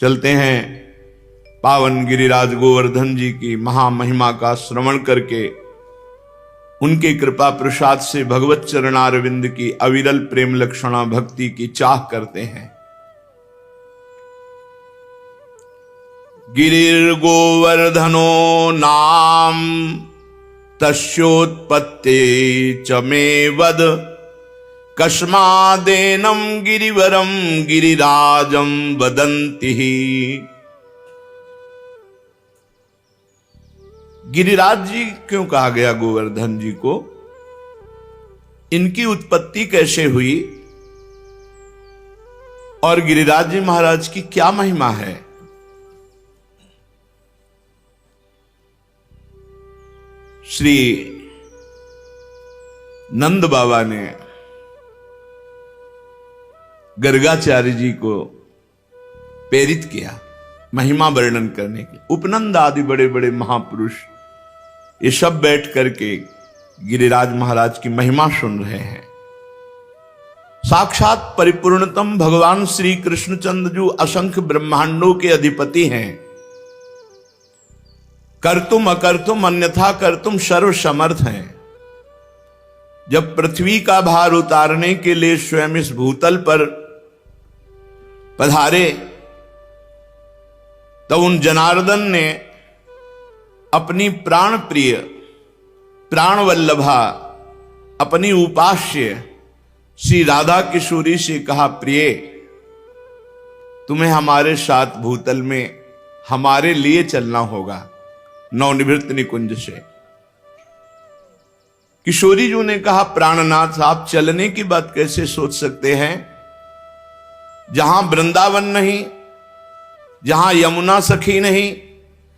चलते हैं पावन गिरिराज गोवर्धन जी की महामहिमा का श्रवण करके उनके कृपा प्रसाद से भगवत चरणारविंद की अविरल प्रेम लक्षणा भक्ति की चाह करते हैं। गिरिर्गोवर्धनो नाम तस्योत्पत्ते च मे वद कस्मादेनं गिरिवरं गिरिराजं वदन्ति। गिरिराज जी क्यों कहा गया गोवर्धन जी को, इनकी उत्पत्ति कैसे हुई और गिरिराज जी महाराज की क्या महिमा है। श्री नंद बाबा ने गर्गाचार्य जी को प्रेरित किया महिमा वर्णन करने के। उपनंद आदि बड़े बड़े महापुरुष ये सब बैठ करके गिरिराज महाराज की महिमा सुन रहे हैं। साक्षात परिपूर्णतम भगवान श्री कृष्णचंद्र जो असंख्य ब्रह्मांडों के अधिपति हैं, कर्तुम अकर्तुम अन्यथा कर्तुम सर्व समर्थ हैं। जब पृथ्वी का भार उतारने के लिए स्वयं इस भूतल पर पधारे तो उन जनार्दन ने अपनी प्राण प्रिय प्राण वल्लभा अपनी उपास्य श्री राधा किशोरी से कहा, प्रिय तुम्हें हमारे साथ भूतल में हमारे लिए चलना होगा नवनिवृत्त निकुंज से। किशोरी जी ने कहा, प्राणनाथ आप चलने की बात कैसे सोच सकते हैं, जहां वृंदावन नहीं, जहां यमुना सखी नहीं,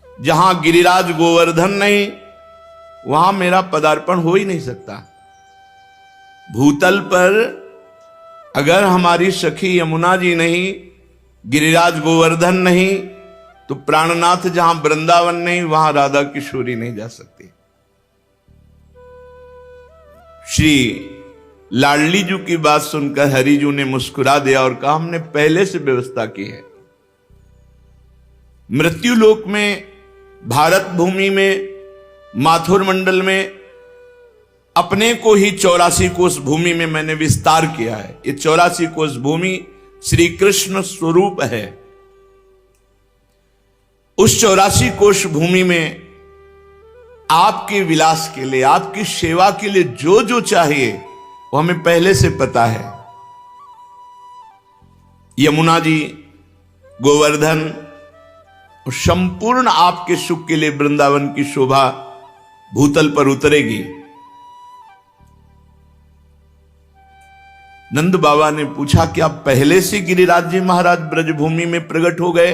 जहां गिरिराज गोवर्धन नहीं, वहां मेरा पदार्पण हो ही नहीं सकता। भूतल पर अगर हमारी सखी यमुना जी नहीं, गिरिराज गोवर्धन नहीं, तो प्राणनाथ जहां वृंदावन नहीं वहां राधा किशोरी नहीं जा सकती। श्री लाडली जी की बात सुनकर हरिजू ने मुस्कुरा दिया और कहा, हमने पहले से व्यवस्था की है। मृत्यु लोक में, भारत भूमि में, माथुर मंडल में अपने को ही 84 कोष भूमि में मैंने विस्तार किया है। ये 84 कोष भूमि श्री कृष्ण स्वरूप है। उस 84 कोष भूमि में आपके विलास के लिए, आपकी सेवा के लिए जो जो चाहिए वो हमें पहले से पता है। यमुना जी, गोवर्धन, संपूर्ण आपके सुख के लिए वृंदावन की शोभा भूतल पर उतरेगी। नंद बाबा ने पूछा, क्या पहले से गिरिराज जी महाराज ब्रजभूमि में प्रकट हो गए?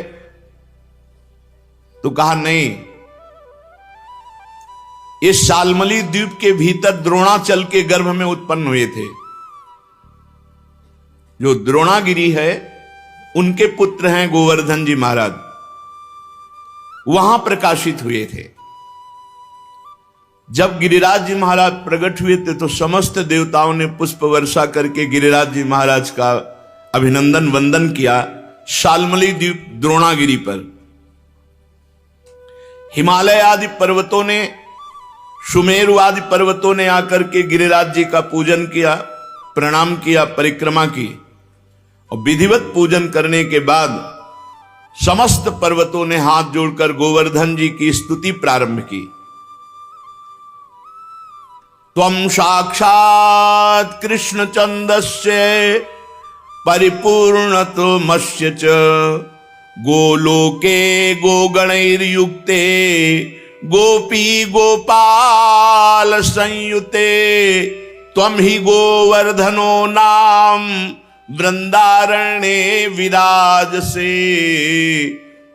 तो कहा, नहीं, ये शालमली द्वीप के भीतर द्रोणाचल के गर्भ में उत्पन्न हुए थे। जो द्रोणागिरी है उनके पुत्र हैं गोवर्धन जी महाराज, वहां प्रकाशित हुए थे। जब गिरिराज जी महाराज प्रकट हुए थे तो समस्त देवताओं ने पुष्प वर्षा करके गिरिराज जी महाराज का अभिनंदन वंदन किया शालमली द्वीप द्रोणागिरी पर। हिमालय आदि पर्वतों ने, सुमेरु आदि पर्वतों ने आकर के गिरिराज जी का पूजन किया, प्रणाम किया, परिक्रमा की, और विधिवत पूजन करने के बाद समस्त पर्वतों ने हाथ जोड़कर गोवर्धन जी की स्तुति प्रारंभ की। त्वं साक्षात् कृष्णचंदस्य परिपूर्णतमस्य च गोलोके गोगणैर्युक्ते गोपी गोपाल संयुते त्वं हि गोवर्धनो नाम वृंदारण्ये विराजसे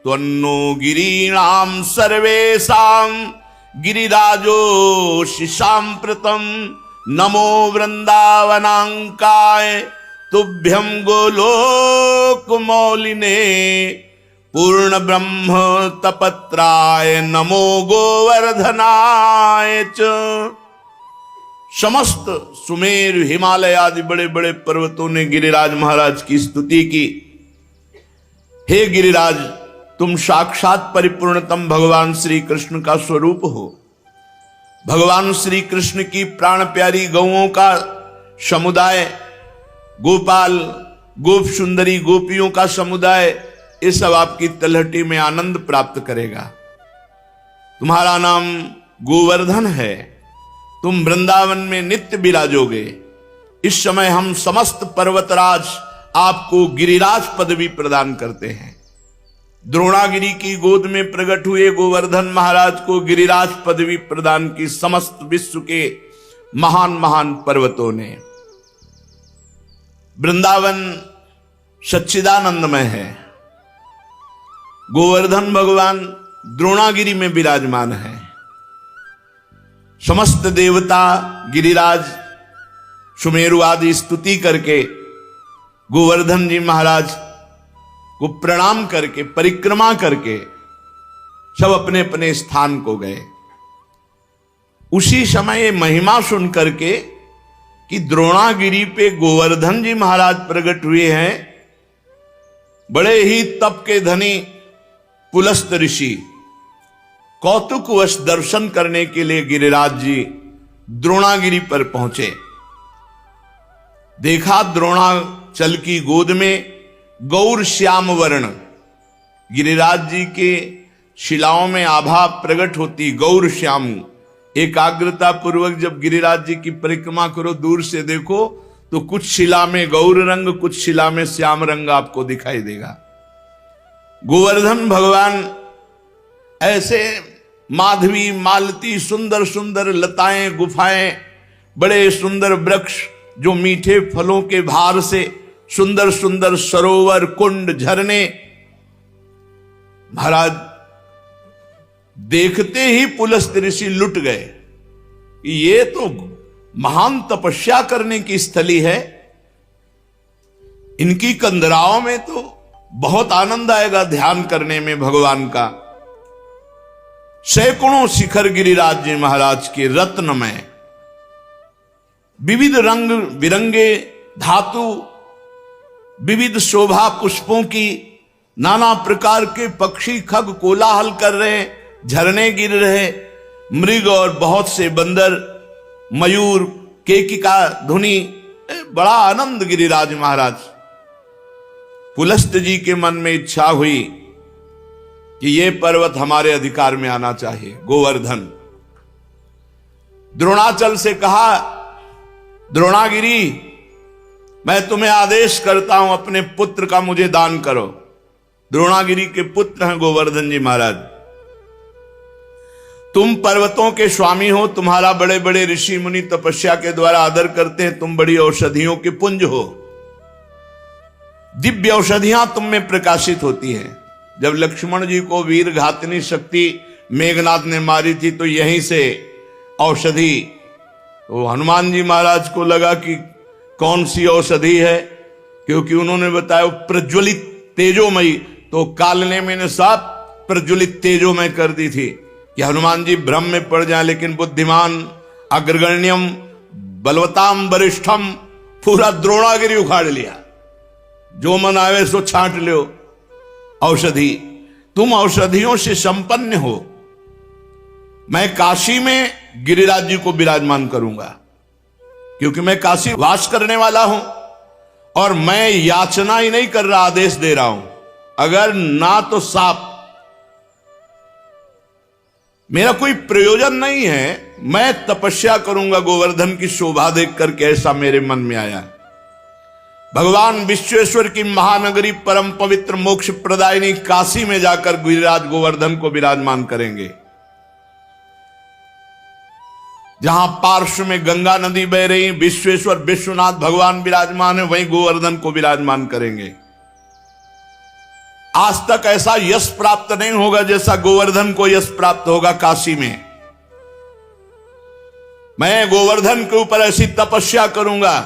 त्वन्नो गिरीणां सर्वेषां गिरिराजोऽसि साम्प्रतं नमो वृंदावनांकाय तुभ्यं गोलोकमौलिने पूर्ण ब्रह्म तपत्राय नमो गोवर्धनाय च। समस्त सुमेर, हिमालय आदि बड़े बड़े पर्वतों ने गिरिराज महाराज की स्तुति की। हे गिरिराज, तुम साक्षात परिपूर्णतम भगवान श्री कृष्ण का स्वरूप हो। भगवान श्री कृष्ण की प्राण प्यारी गौओं का समुदाय, गोपाल, गोप सुंदरी गोपियों का समुदाय, ये सब आपकी तलहटी में आनंद प्राप्त करेगा। तुम्हारा नाम गोवर्धन है, तुम वृंदावन में नित्य विराजोगे। इस समय हम समस्त पर्वतराज आपको गिरिराज पदवी प्रदान करते हैं। द्रोणागिरी की गोद में प्रकट हुए गोवर्धन महाराज को गिरिराज पदवी प्रदान की समस्त विश्व के महान महान पर्वतों ने। वृंदावन सच्चिदानंदमय है। गोवर्धन भगवान द्रोणागिरी में विराजमान है। समस्त देवता गिरिराज सुमेरु आदि स्तुति करके गोवर्धन जी महाराज को प्रणाम करके, परिक्रमा करके सब अपने अपने स्थान को गए। उसी समय महिमा सुन करके कि द्रोणागिरी पे गोवर्धन जी महाराज प्रकट हुए हैं, बड़े ही तप के धनी पुलस्त ऋषि कौतुकवश दर्शन करने के लिए गिरिराज जी द्रोणागिरी पर पहुंचे। देखा द्रोणाचल की गोद में गौर श्याम वर्ण, गिरिराज जी के शिलाओं में आभा प्रकट होती गौर श्याम। एकाग्रता पूर्वक जब गिरिराज जी की परिक्रमा करो, दूर से देखो तो कुछ शिला में गौर रंग, कुछ शिला में श्याम रंग आपको दिखाई देगा। गोवर्धन भगवान ऐसे माधवी मालती सुंदर सुंदर लताएं, गुफाएं, बड़े सुंदर वृक्ष जो मीठे फलों के भार से सुंदर सुंदर सरोवर, कुंड, झरने, महाराज देखते ही पुलस्त ऋषि लुट गए। ये तो महान तपस्या करने की स्थली है, इनकी कंदराओं में तो बहुत आनंद आएगा ध्यान करने में भगवान का। सैकड़ों शिखर गिरिराज जी महाराज के रत्नमय, विविध रंग बिरंगे धातु, विविध शोभा पुष्पों की, नाना प्रकार के पक्षी खग कोलाहल कर रहे, झरने गिर रहे, मृग और बहुत से बंदर, मयूर, केकिका धुनी, बड़ा आनंद गिरिराज महाराज। पुलस्त जी के मन में इच्छा हुई कि ये पर्वत हमारे अधिकार में आना चाहिए। गोवर्धन द्रोणाचल से कहा, द्रोणागिरी, मैं तुम्हें आदेश करता हूं, अपने पुत्र का मुझे दान करो। द्रोणागिरी के पुत्र हैं गोवर्धन जी महाराज। तुम पर्वतों के स्वामी हो, तुम्हारा बड़े बड़े ऋषि मुनि तपस्या के द्वारा आदर करते हैं, तुम बड़ी औषधियों के पुंज हो, दिव्य औषधियां तुम में प्रकाशित होती हैं। जब लक्ष्मण जी को वीर घातनी शक्ति मेघनाथ ने मारी थी तो यहीं से औषधि, तो हनुमान जी महाराज को लगा कि कौन सी औषधि है, क्योंकि उन्होंने बताया प्रज्वलित तेजोमयी, तो कालने मैंने साफ प्रज्वलित तेजोमय कर दी थी कि हनुमान जी भ्रम में पड़ जाए। लेकिन बुद्धिमान अग्रगण्यम बलवताम वरिष्ठम, पूरा द्रोणागिरी उखाड़ लिया, जो मन आवे सो छांट लो औषधि। तुम औषधियों से संपन्न हो। मैं काशी में गिरिराज जी को विराजमान करूंगा, क्योंकि मैं काशी वास करने वाला हूं और मैं याचना ही नहीं कर रहा, आदेश दे रहा हूं। अगर ना तो साप, मेरा कोई प्रयोजन नहीं है, मैं तपस्या करूंगा गोवर्धन की शोभा देख करके, ऐसा मेरे मन में आया। भगवान विश्वेश्वर की महानगरी परम पवित्र मोक्ष प्रदायिनी काशी में जाकर गिरिराज गोवर्धन को विराजमान करेंगे। जहां पार्श्व में गंगा नदी बह रही, विश्वेश्वर विश्वनाथ भगवान विराजमान है, वहीं गोवर्धन को विराजमान करेंगे। आज तक ऐसा यश प्राप्त नहीं होगा जैसा गोवर्धन को यश प्राप्त होगा काशी में। मैं गोवर्धन के ऊपर ऐसी तपस्या करूंगा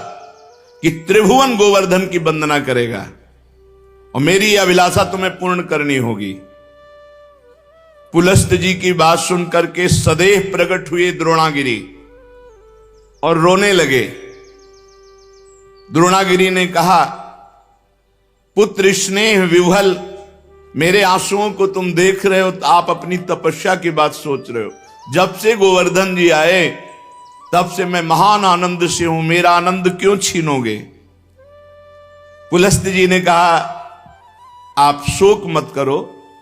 कि त्रिभुवन गोवर्धन की वंदना करेगा, और मेरी यह अभिलाषा तुम्हें पूर्ण करनी होगी। पुलस्त जी की बात सुनकर के सदैव प्रकट हुए द्रोणागिरी और रोने लगे। द्रोणागिरी ने कहा, पुत्र स्नेह विह्वल मेरे आंसुओं को तुम देख रहे हो तो आप अपनी तपस्या की बात सोच रहे हो। जब से गोवर्धन जी आए तब से मैं महान आनंद से हूं, मेरा आनंद क्यों छीनोगे? पुलस्त जी ने कहा आप शोक मत करो,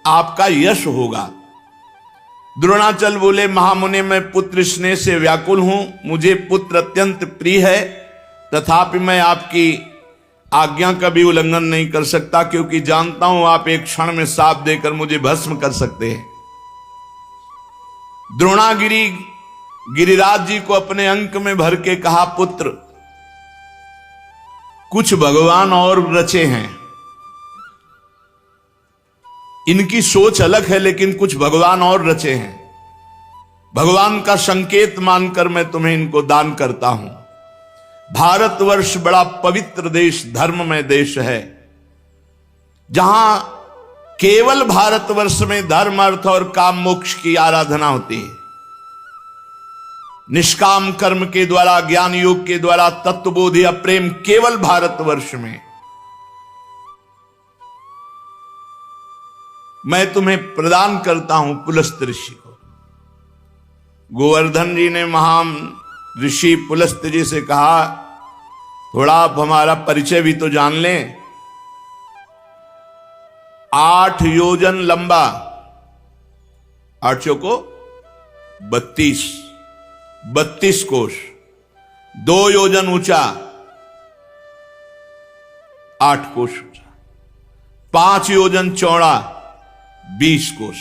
आपका यश होगा। द्रोणाचल बोले महामुनि मैं पुत्र स्नेह से व्याकुल हूं, मुझे पुत्र अत्यंत प्रिय है, तथापि मैं आपकी आज्ञा का भी उल्लंघन नहीं कर सकता, क्योंकि जानता हूं आप एक क्षण में शाप देकर मुझे भस्म कर सकते हैं। द्रोणागिरी गिरिराज जी को अपने अंक में भर के कहा पुत्र कुछ भगवान और रचे हैं, इनकी सोच अलग है लेकिन कुछ भगवान और रचे हैं। भगवान का संकेत मानकर मैं तुम्हें इनको दान करता हूं। भारतवर्ष बड़ा पवित्र देश, धर्ममय देश है, जहां केवल भारतवर्ष में धर्म अर्थ और काम मोक्ष की आराधना होती है। निष्काम कर्म के द्वारा, ज्ञान योग के द्वारा तत्वबोध या प्रेम केवल भारतवर्ष में। मैं तुम्हें प्रदान करता हूं पुलस्त ऋषि को। गोवर्धन जी ने महान ऋषि पुलस्त जी से कहा थोड़ा आप हमारा परिचय भी तो जान लें। 8 योजन लंबा, 8 चौको 32 कोश, 2 योजन ऊंचा, 8 कोश ऊंचा, 5 योजन चौड़ा, 20 कोश,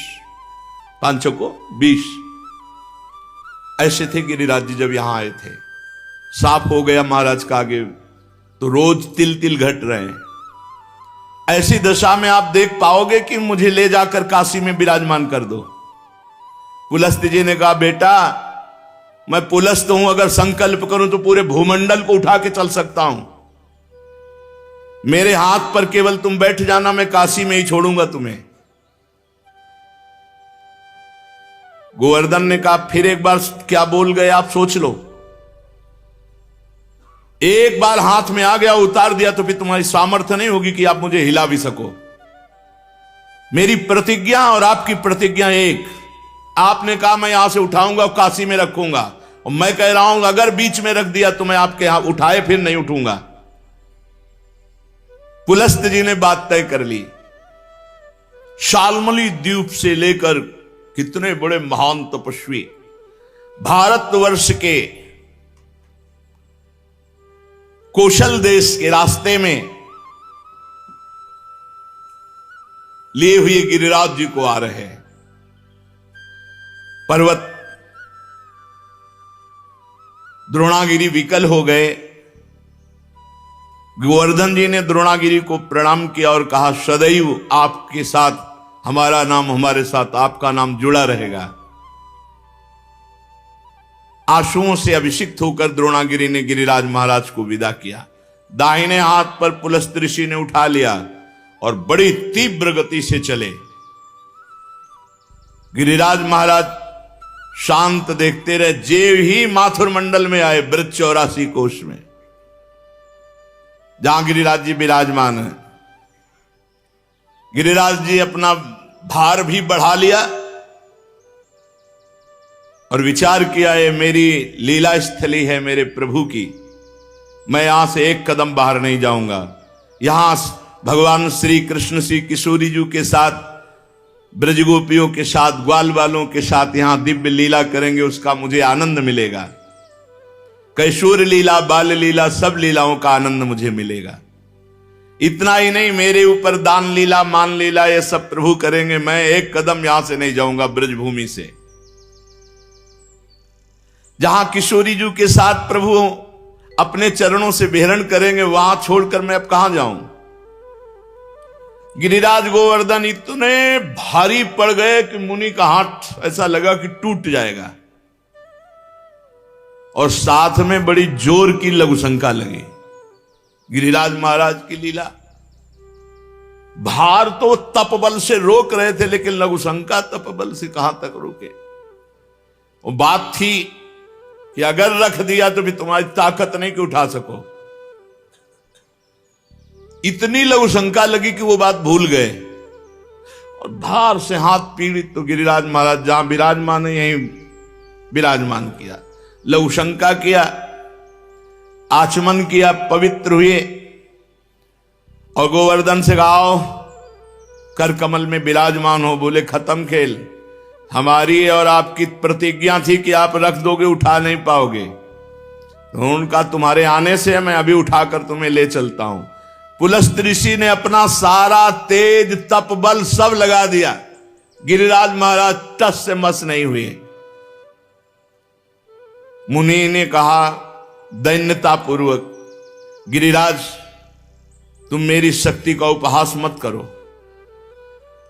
5 चौको 20। ऐसे थे गिरिराज जी जब यहां आए थे। साफ हो गया महाराज का आगे तो रोज तिल तिल घट रहे हैं। ऐसी दशा में आप देख पाओगे कि मुझे ले जाकर काशी में विराजमान कर दो। पुलस्त जी ने कहा बेटा मैं पुलस्त हूं, अगर संकल्प करूं तो पूरे भूमंडल को उठा के चल सकता हूं। मेरे हाथ पर केवल तुम बैठ जाना, मैं काशी में ही छोड़ूंगा तुम्हें। गोवर्धन ने कहा फिर एक बार क्या बोल गए आप सोच लो। एक बार हाथ में आ गया उतार दिया तो फिर तुम्हारी सामर्थ्य नहीं होगी कि आप मुझे हिला भी सको। मेरी प्रतिज्ञा और आपकी प्रतिज्ञा एक। आपने कहा मैं यहां से उठाऊंगा और काशी में रखूंगा, और मैं कह रहा हूं अगर बीच में रख दिया तो मैं आपके यहां उठाए फिर नहीं उठूंगा। पुलस्त जी ने बात तय कर ली। शाल्मली द्वीप से लेकर कितने बड़े महान तपस्वी भारतवर्ष के कौशल देश के रास्ते में लिए हुए गिरिराज जी को आ रहे हैं। पर्वत द्रोणागिरी विकल हो गए। गोवर्धन जी ने द्रोणागिरी को प्रणाम किया और कहा सदैव आपके साथ हमारा नाम, हमारे साथ आपका नाम जुड़ा रहेगा। आंसुओं से अभिषिक्त होकर द्रोणागिरी ने गिरिराज महाराज को विदा किया। दाहिने हाथ पर पुलस्त ऋषि ने उठा लिया और बड़ी तीव्र गति से चले। गिरिराज महाराज शांत देखते रहे। जेव ही माथुर मंडल में आए, ब्रज 84 कोश में जहां गिरिराज जी विराजमान है, गिरिराज जी अपना भार भी बढ़ा लिया और विचार किया ये मेरी लीला स्थली है मेरे प्रभु की, मैं यहां से एक कदम बाहर नहीं जाऊंगा। यहां भगवान श्री कृष्ण श्री किशोरी जी के साथ, ब्रजगोपियों के साथ, ग्वाल वालों के साथ यहां दिव्य लीला करेंगे, उसका मुझे आनंद मिलेगा। कैशोर लीला, बाल लीला, सब लीलाओं का आनंद मुझे मिलेगा। इतना ही नहीं, मेरे ऊपर दान लीला, मान लीला, ये सब प्रभु करेंगे। मैं एक कदम यहां से नहीं जाऊंगा ब्रजभूमि से। जहां किशोरी जी के साथ प्रभु अपने चरणों से विहरण करेंगे, वहां छोड़कर मैं अब कहां जाऊं। गिरिराज गोवर्धन इतने भारी पड़ गए कि मुनि का हाथ ऐसा लगा कि टूट जाएगा, और साथ में बड़ी जोर की लघुशंका लगी। गिरिराज महाराज की लीला, भार तो तप बल से रोक रहे थे, लेकिन लघुशंका तप बल से कहां तक रोके। वो बात थी कि अगर रख दिया तो भी तुम्हारी ताकत नहीं कि उठा सको। इतनी लघुशंका लगी कि वो बात भूल गए। और धार से हाथ पीड़ित तो गिरिराज महाराज जहां विराजमान है यहीं विराजमान किया, लघुशंका किया, आचमन किया, पवित्र हुए और गोवर्धन से गाओ कर कमल में विराजमान हो। बोले खत्म खेल, हमारी और आपकी प्रतिज्ञा थी कि आप रख दोगे, उठा नहीं पाओगे, तो उनका तुम्हारे आने से मैं अभी उठाकर तुम्हें ले चलता हूं। पुलस्त ऋषि ने अपना सारा तेज तप बल सब लगा दिया, गिरिराज महाराज टस से मस नहीं हुए। मुनि ने कहा दैन्यता पूर्वक, गिरिराज तुम मेरी शक्ति का उपहास मत करो,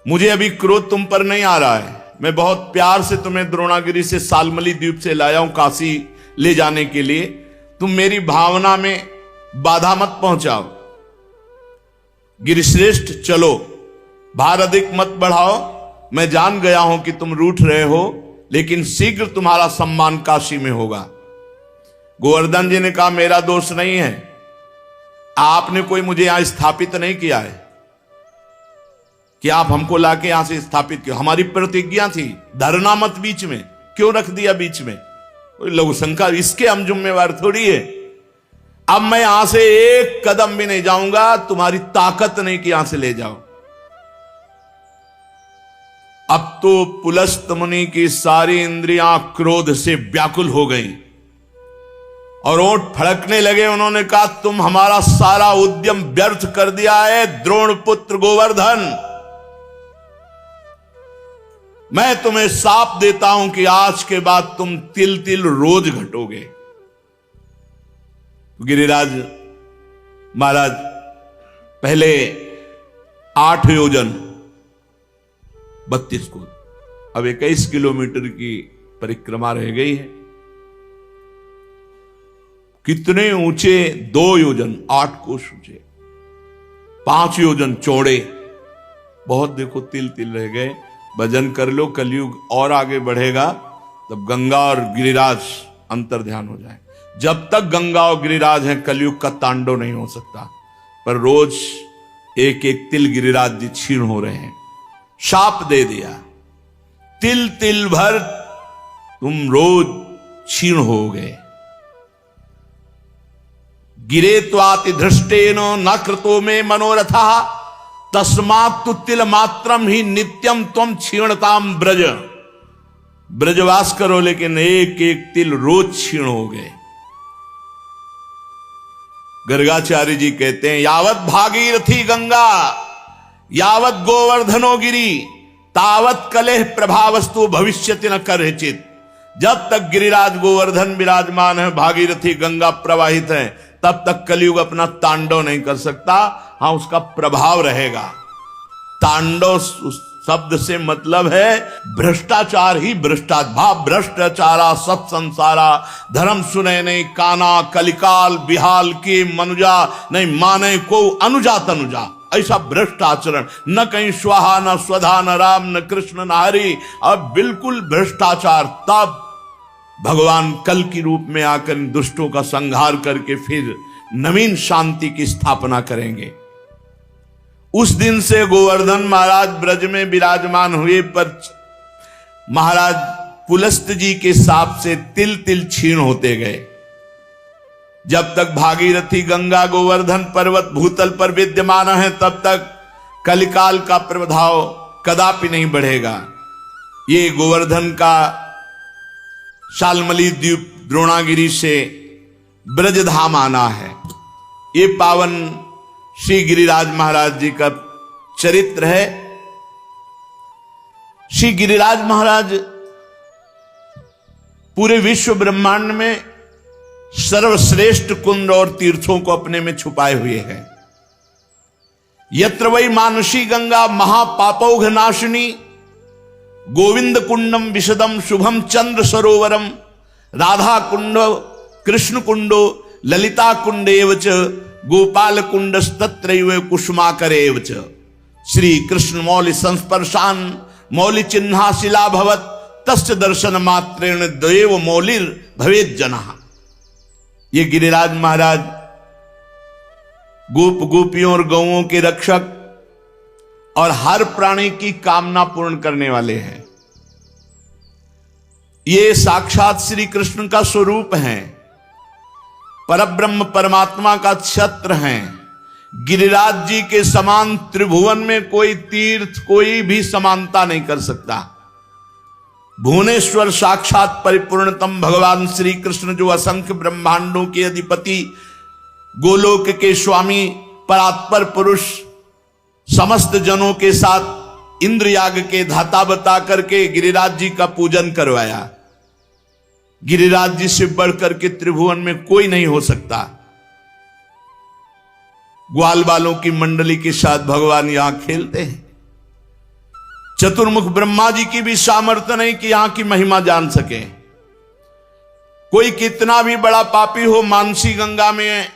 मुझे अभी क्रोध तुम पर नहीं आ रहा है, मैं बहुत प्यार से तुम्हें द्रोणागिरी से सालमली द्वीप से लाया हूं काशी ले जाने के लिए, तुम मेरी भावना में बाधा मत पहुंचाओ। गिरिश्रेष्ठ चलो, भार अधिक मत बढ़ाओ, मैं जान गया हूं कि तुम रूठ रहे हो, लेकिन शीघ्र तुम्हारा सम्मान काशी में होगा। गोवर्धन जी ने कहा मेरा दोष नहीं है, आपने कोई मुझे यहां स्थापित नहीं किया है कि आप हमको लाके यहां से स्थापित किया, हमारी प्रतिज्ञा थी, धरना मत बीच में, क्यों रख दिया बीच में? लघु शंका, इसके हम जिम्मेवार थोड़ी है। अब मैं यहां से एक कदम भी नहीं जाऊंगा, तुम्हारी ताकत नहीं कि यहां से ले जाओ। अब तो पुलस्त मुनि की सारी इंद्रियां क्रोध से व्याकुल हो गई और ओंठ फड़कने लगे। उन्होंने कहा तुम हमारा सारा उद्यम व्यर्थ कर दिया है द्रोण पुत्र गोवर्धन, मैं तुम्हें साप देता हूं कि आज के बाद तुम तिल तिल रोज घटोगे। गिरिराज महाराज पहले 8 योजन 32 कोस, अब 21 किलोमीटर की परिक्रमा रह गई है। कितने ऊंचे? 2 योजन 8 कोस ऊंचे, 5 योजन चौड़े, बहुत देखो तिल तिल रह गए। भजन कर लो, कलयुग और आगे बढ़ेगा, तब गंगा और गिरिराज अंतर ध्यान हो जाए। जब तक गंगा और गिरिराज हैं कलयुग का तांडव नहीं हो सकता, पर रोज एक एक तिल गिरिराज जी क्षीण हो रहे हैं। शाप दे दिया, तिल तिल भर तुम रोज क्षीण हो गए। गिरे त्वाति धृष्टेन न कृतो में मनोरथा तस्मात् तु तिल मात्रम ही नित्यम तुम क्षीणताम ब्रज। ब्रजवास करो, लेकिन एक एक तिल रोज क्षीण हो गए। गर्गाचार्य जी कहते हैं यावत भागीरथी गंगा यावत गोवर्धनो गिरी तावत कलेह प्रभावस्तु भविष्यति न करचित। जब तक गिरिराज गोवर्धन विराजमान है, भागीरथी गंगा प्रवाहित है, तब तक कलयुग अपना तांडव नहीं कर सकता। हां, उसका प्रभाव रहेगा। तांडव शब्द से मतलब है भ्रष्टाचार ही भ्रष्टाचार, भ्रष्टाचारा सत संसारा, धर्म सुने नहीं काना, कलिकाल बिहाल की मनुजा, नहीं माने को अनुजा तनुजा, ऐसा भ्रष्ट आचरण, न कहीं स्वाहा न स्वधा न राम न कृष्ण न हरि, अब बिल्कुल भ्रष्टाचार। तब भगवान कल की रूप में आकर दुष्टों का संहार करके फिर नवीन शांति की स्थापना करेंगे। उस दिन से गोवर्धन महाराज ब्रज में विराजमान हुए, पर महाराज पुलस्त जी के साप से तिल तिल क्षीण होते गए। जब तक भागीरथी गंगा गोवर्धन पर्वत भूतल पर विद्यमान है, तब तक कलिकाल का प्रभाव कदापि नहीं बढ़ेगा। ये गोवर्धन का शालमली द्वीप द्रोणागिरी से ब्रजधाम आना है। ये पावन श्री गिरिराज महाराज जी का चरित्र है। श्री गिरिराज महाराज पूरे विश्व ब्रह्मांड में सर्वश्रेष्ठ कुंड और तीर्थों को अपने में छुपाए हुए हैं। यत्र वै मानसी गंगा महापापौघ नाशिनी गोविंद कुंडम विशदम शुभम चंद्र सरोवरम राधा कुंड कृष्ण कुंडो ललिता कुंडेव च गोपाल कुंडस्तत्रैव कुसुमाकरेव च श्री कृष्ण मौलि संस्पर्शान मौलि चिन्हा शिला भवत तस्य दर्शन मात्रेण देव मौलिर भवेत जनः। ये गिरिराज महाराज गोप गोपियों और गौओं के रक्षक, और हर प्राणी की कामना पूर्ण करने वाले हैं। ये साक्षात श्री कृष्ण का स्वरूप है, परब्रह्म परमात्मा का छत्र हैं। गिरिराज जी के समान त्रिभुवन में कोई तीर्थ, कोई भी समानता नहीं कर सकता। भुवनेश्वर साक्षात परिपूर्णतम भगवान श्री कृष्ण, जो असंख्य ब्रह्मांडों के अधिपति, गोलोक के स्वामी, परात्पर पुरुष, समस्त जनों के साथ इंद्रयाग के धाता बता करके गिरिराज जी का पूजन करवाया। गिरिराज जी से बढ़कर के त्रिभुवन में कोई नहीं हो सकता। ग्वाल बालों की मंडली के साथ भगवान यहां खेलते हैं। चतुर्मुख ब्रह्मा जी की भी सामर्थ्य नहीं कि यहां की महिमा जान सके। कोई कितना भी बड़ा पापी हो, मानसी गंगा में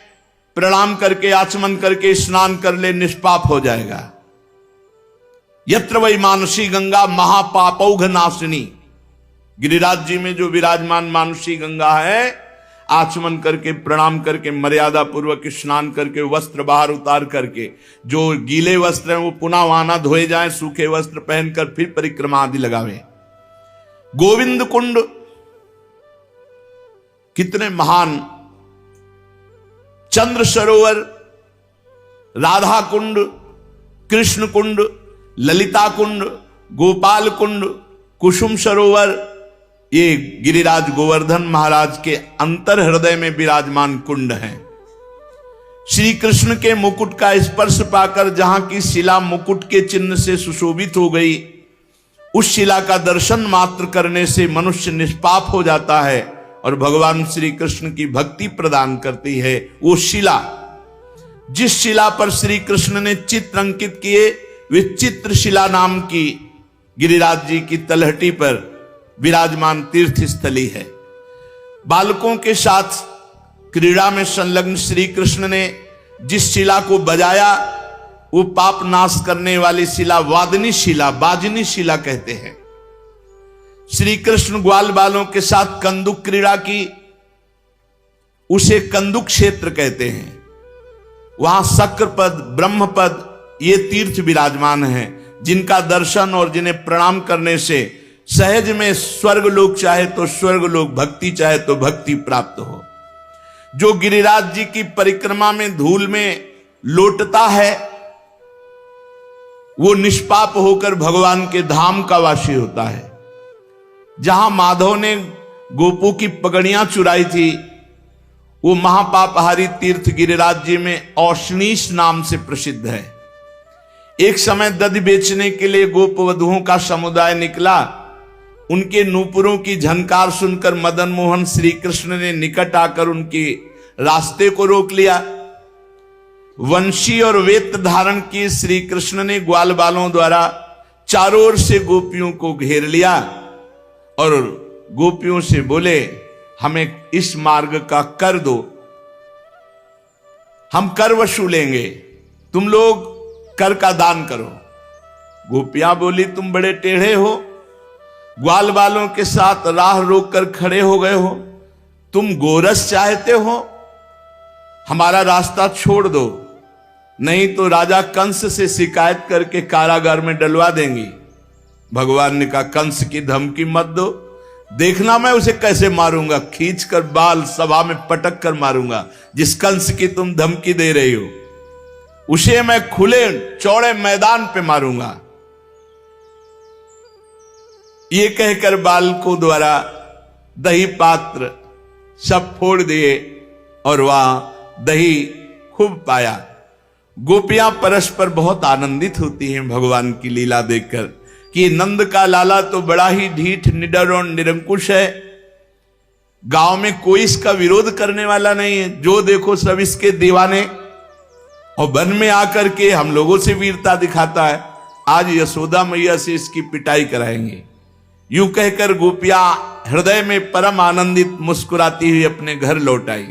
प्रणाम करके, आचमन करके स्नान कर ले, निष्पाप हो जाएगा। यत्र वही मानसी गंगा महापापौघ नाशिनी। गिरिराज जी में जो विराजमान मानसी गंगा है, आचमन करके, प्रणाम करके, मर्यादा पूर्वक स्नान करके, वस्त्र बाहर उतार करके, जो गीले वस्त्र हैं वो पुनः वहां ना धोए जाएं, सूखे वस्त्र पहनकर फिर परिक्रमा आदि लगावे। गोविंद कुंड कितने महान, चंद्र सरोवर, राधा कुंड, कृष्ण कुंड, ललिता कुंड, गोपाल कुंड, कुसुम सरोवर, ये गिरिराज गोवर्धन महाराज के अंतर हृदय में विराजमान कुंड हैं। श्री कृष्ण के मुकुट का स्पर्श पाकर जहां की शिला मुकुट के चिन्ह से सुशोभित हो गई, उस शिला का दर्शन मात्र करने से मनुष्य निष्पाप हो जाता है और भगवान श्री कृष्ण की भक्ति प्रदान करती है। वो शिला, जिस शिला पर श्री कृष्ण ने चित्र अंकित किए, वे चित्र शिला नाम की गिरिराज जी की तलहटी पर विराजमान तीर्थ स्थली है। बालकों के साथ क्रीड़ा में संलग्न श्री कृष्ण ने जिस शिला को बजाया, वो पाप नाश करने वाली शिला वादनी शिला, बाजनी शिला कहते हैं। श्री कृष्ण ग्वाल बालों के साथ कंदुक क्रीड़ा की, उसे कंदुक क्षेत्र कहते हैं। वहां शक्रपद, ब्रह्मपद, ये तीर्थ विराजमान हैं, जिनका दर्शन और जिन्हें प्रणाम करने से सहज में स्वर्ग लोक चाहे तो स्वर्ग लोक, भक्ति चाहे तो भक्ति प्राप्त हो। जो गिरिराज जी की परिक्रमा में धूल में लोटता है, वो निष्पाप होकर भगवान के धाम का वासी होता है। जहां माधव ने गोपों की पगड़ियां चुराई थी, वो महापापहारी तीर्थ गिरिराज जी में औशनीश नाम से प्रसिद्ध है। एक समय दधि बेचने के लिए गोप वधुओं का समुदाय निकला। उनके नूपुरों की झनकार सुनकर मदन मोहन श्री कृष्ण ने निकट आकर उनके रास्ते को रोक लिया। वंशी और वेत धारण किए श्री कृष्ण ने ग्वाल बालों द्वारा चारों ओर से गोपियों को घेर लिया और गोपियों से बोले, हमें इस मार्ग का कर दो, हम कर वसूलेंगे, तुम लोग कर का दान करो। गोपियां बोली, तुम बड़े टेढ़े हो, ग्वाल बालों के साथ राह रोक कर खड़े हो गए हो, तुम गोरस चाहते हो, हमारा रास्ता छोड़ दो, नहीं तो राजा कंस से शिकायत करके कारागार में डलवा देंगी। भगवान ने कहा, कंस की धमकी मत दो, देखना मैं उसे कैसे मारूंगा, खींचकर बाल सभा में पटक कर मारूंगा। जिस कंस की तुम धमकी दे रही हो, उसे मैं खुले चौड़े मैदान पे मारूंगा। ये कहकर बालकों द्वारा दही पात्र सब फोड़ दिए और वहां दही खूब पाया। गोपियां परस्पर बहुत आनंदित होती हैं भगवान की लीला देखकर कि नंद का लाला तो बड़ा ही ढीठ, निडर और निरंकुश है। गांव में कोई इसका विरोध करने वाला नहीं है, जो देखो सब इसके दीवाने, और वन में आकर के हम लोगों से वीरता दिखाता है। आज यशोदा मैया से इसकी पिटाई कराएंगे। यूं कहकर गोपियां हृदय में परम आनंदित मुस्कुराती हुई अपने घर लौट आई।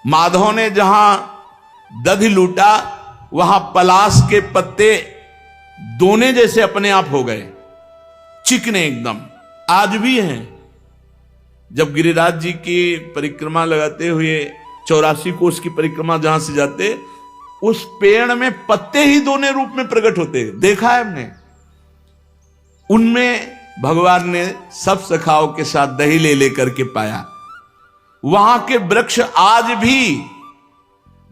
माधव ने जहां दधि लूटा, वहां पलाश के पत्ते दोने जैसे अपने आप हो गए, चिकने एकदम, आज भी हैं। जब गिरिराज जी की परिक्रमा लगाते हुए 84 कोस की परिक्रमा जहां से जाते, उस पेड़ में पत्ते ही दोने रूप में प्रकट होते हैं, देखा है हमने। उनमें भगवान ने सब सखाओं के साथ दही ले लेकर के पाया। वहां के वृक्ष आज भी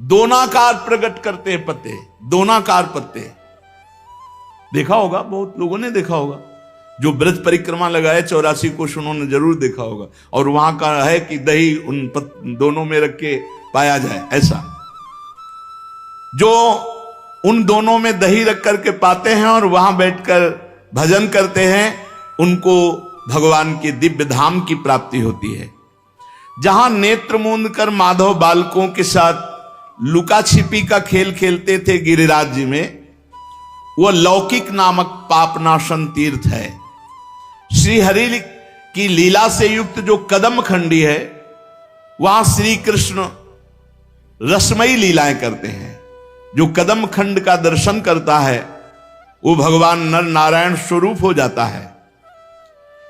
दोनाकार प्रकट करते हैं, पत्ते, दोनाकार पत्ते। देखा होगा, बहुत लोगों ने देखा होगा। जो ब्रज परिक्रमा लगाए 84 कोष, उन्होंने जरूर देखा होगा। और वहां का है कि दही उन दोनों में रख के पाया जाए, ऐसा। जो उन दोनों में दही रख करके पाते हैं और वहां बैठकर भजन करते हैं, उनको भगवान के दिव्य धाम की प्राप्ति होती है। जहां नेत्र मूंद कर माधव बालकों के साथ लुका छिपी का खेल खेलते थे गिरिराज जी में, वह लौकिक नामक पापनाशन तीर्थ है। श्री हरि की लीला से युक्त जो कदम खंडी है, वहां श्री कृष्ण रसमयी लीलाएं करते हैं। जो कदम खंड का दर्शन करता है वो भगवान नर नारायण स्वरूप हो जाता है।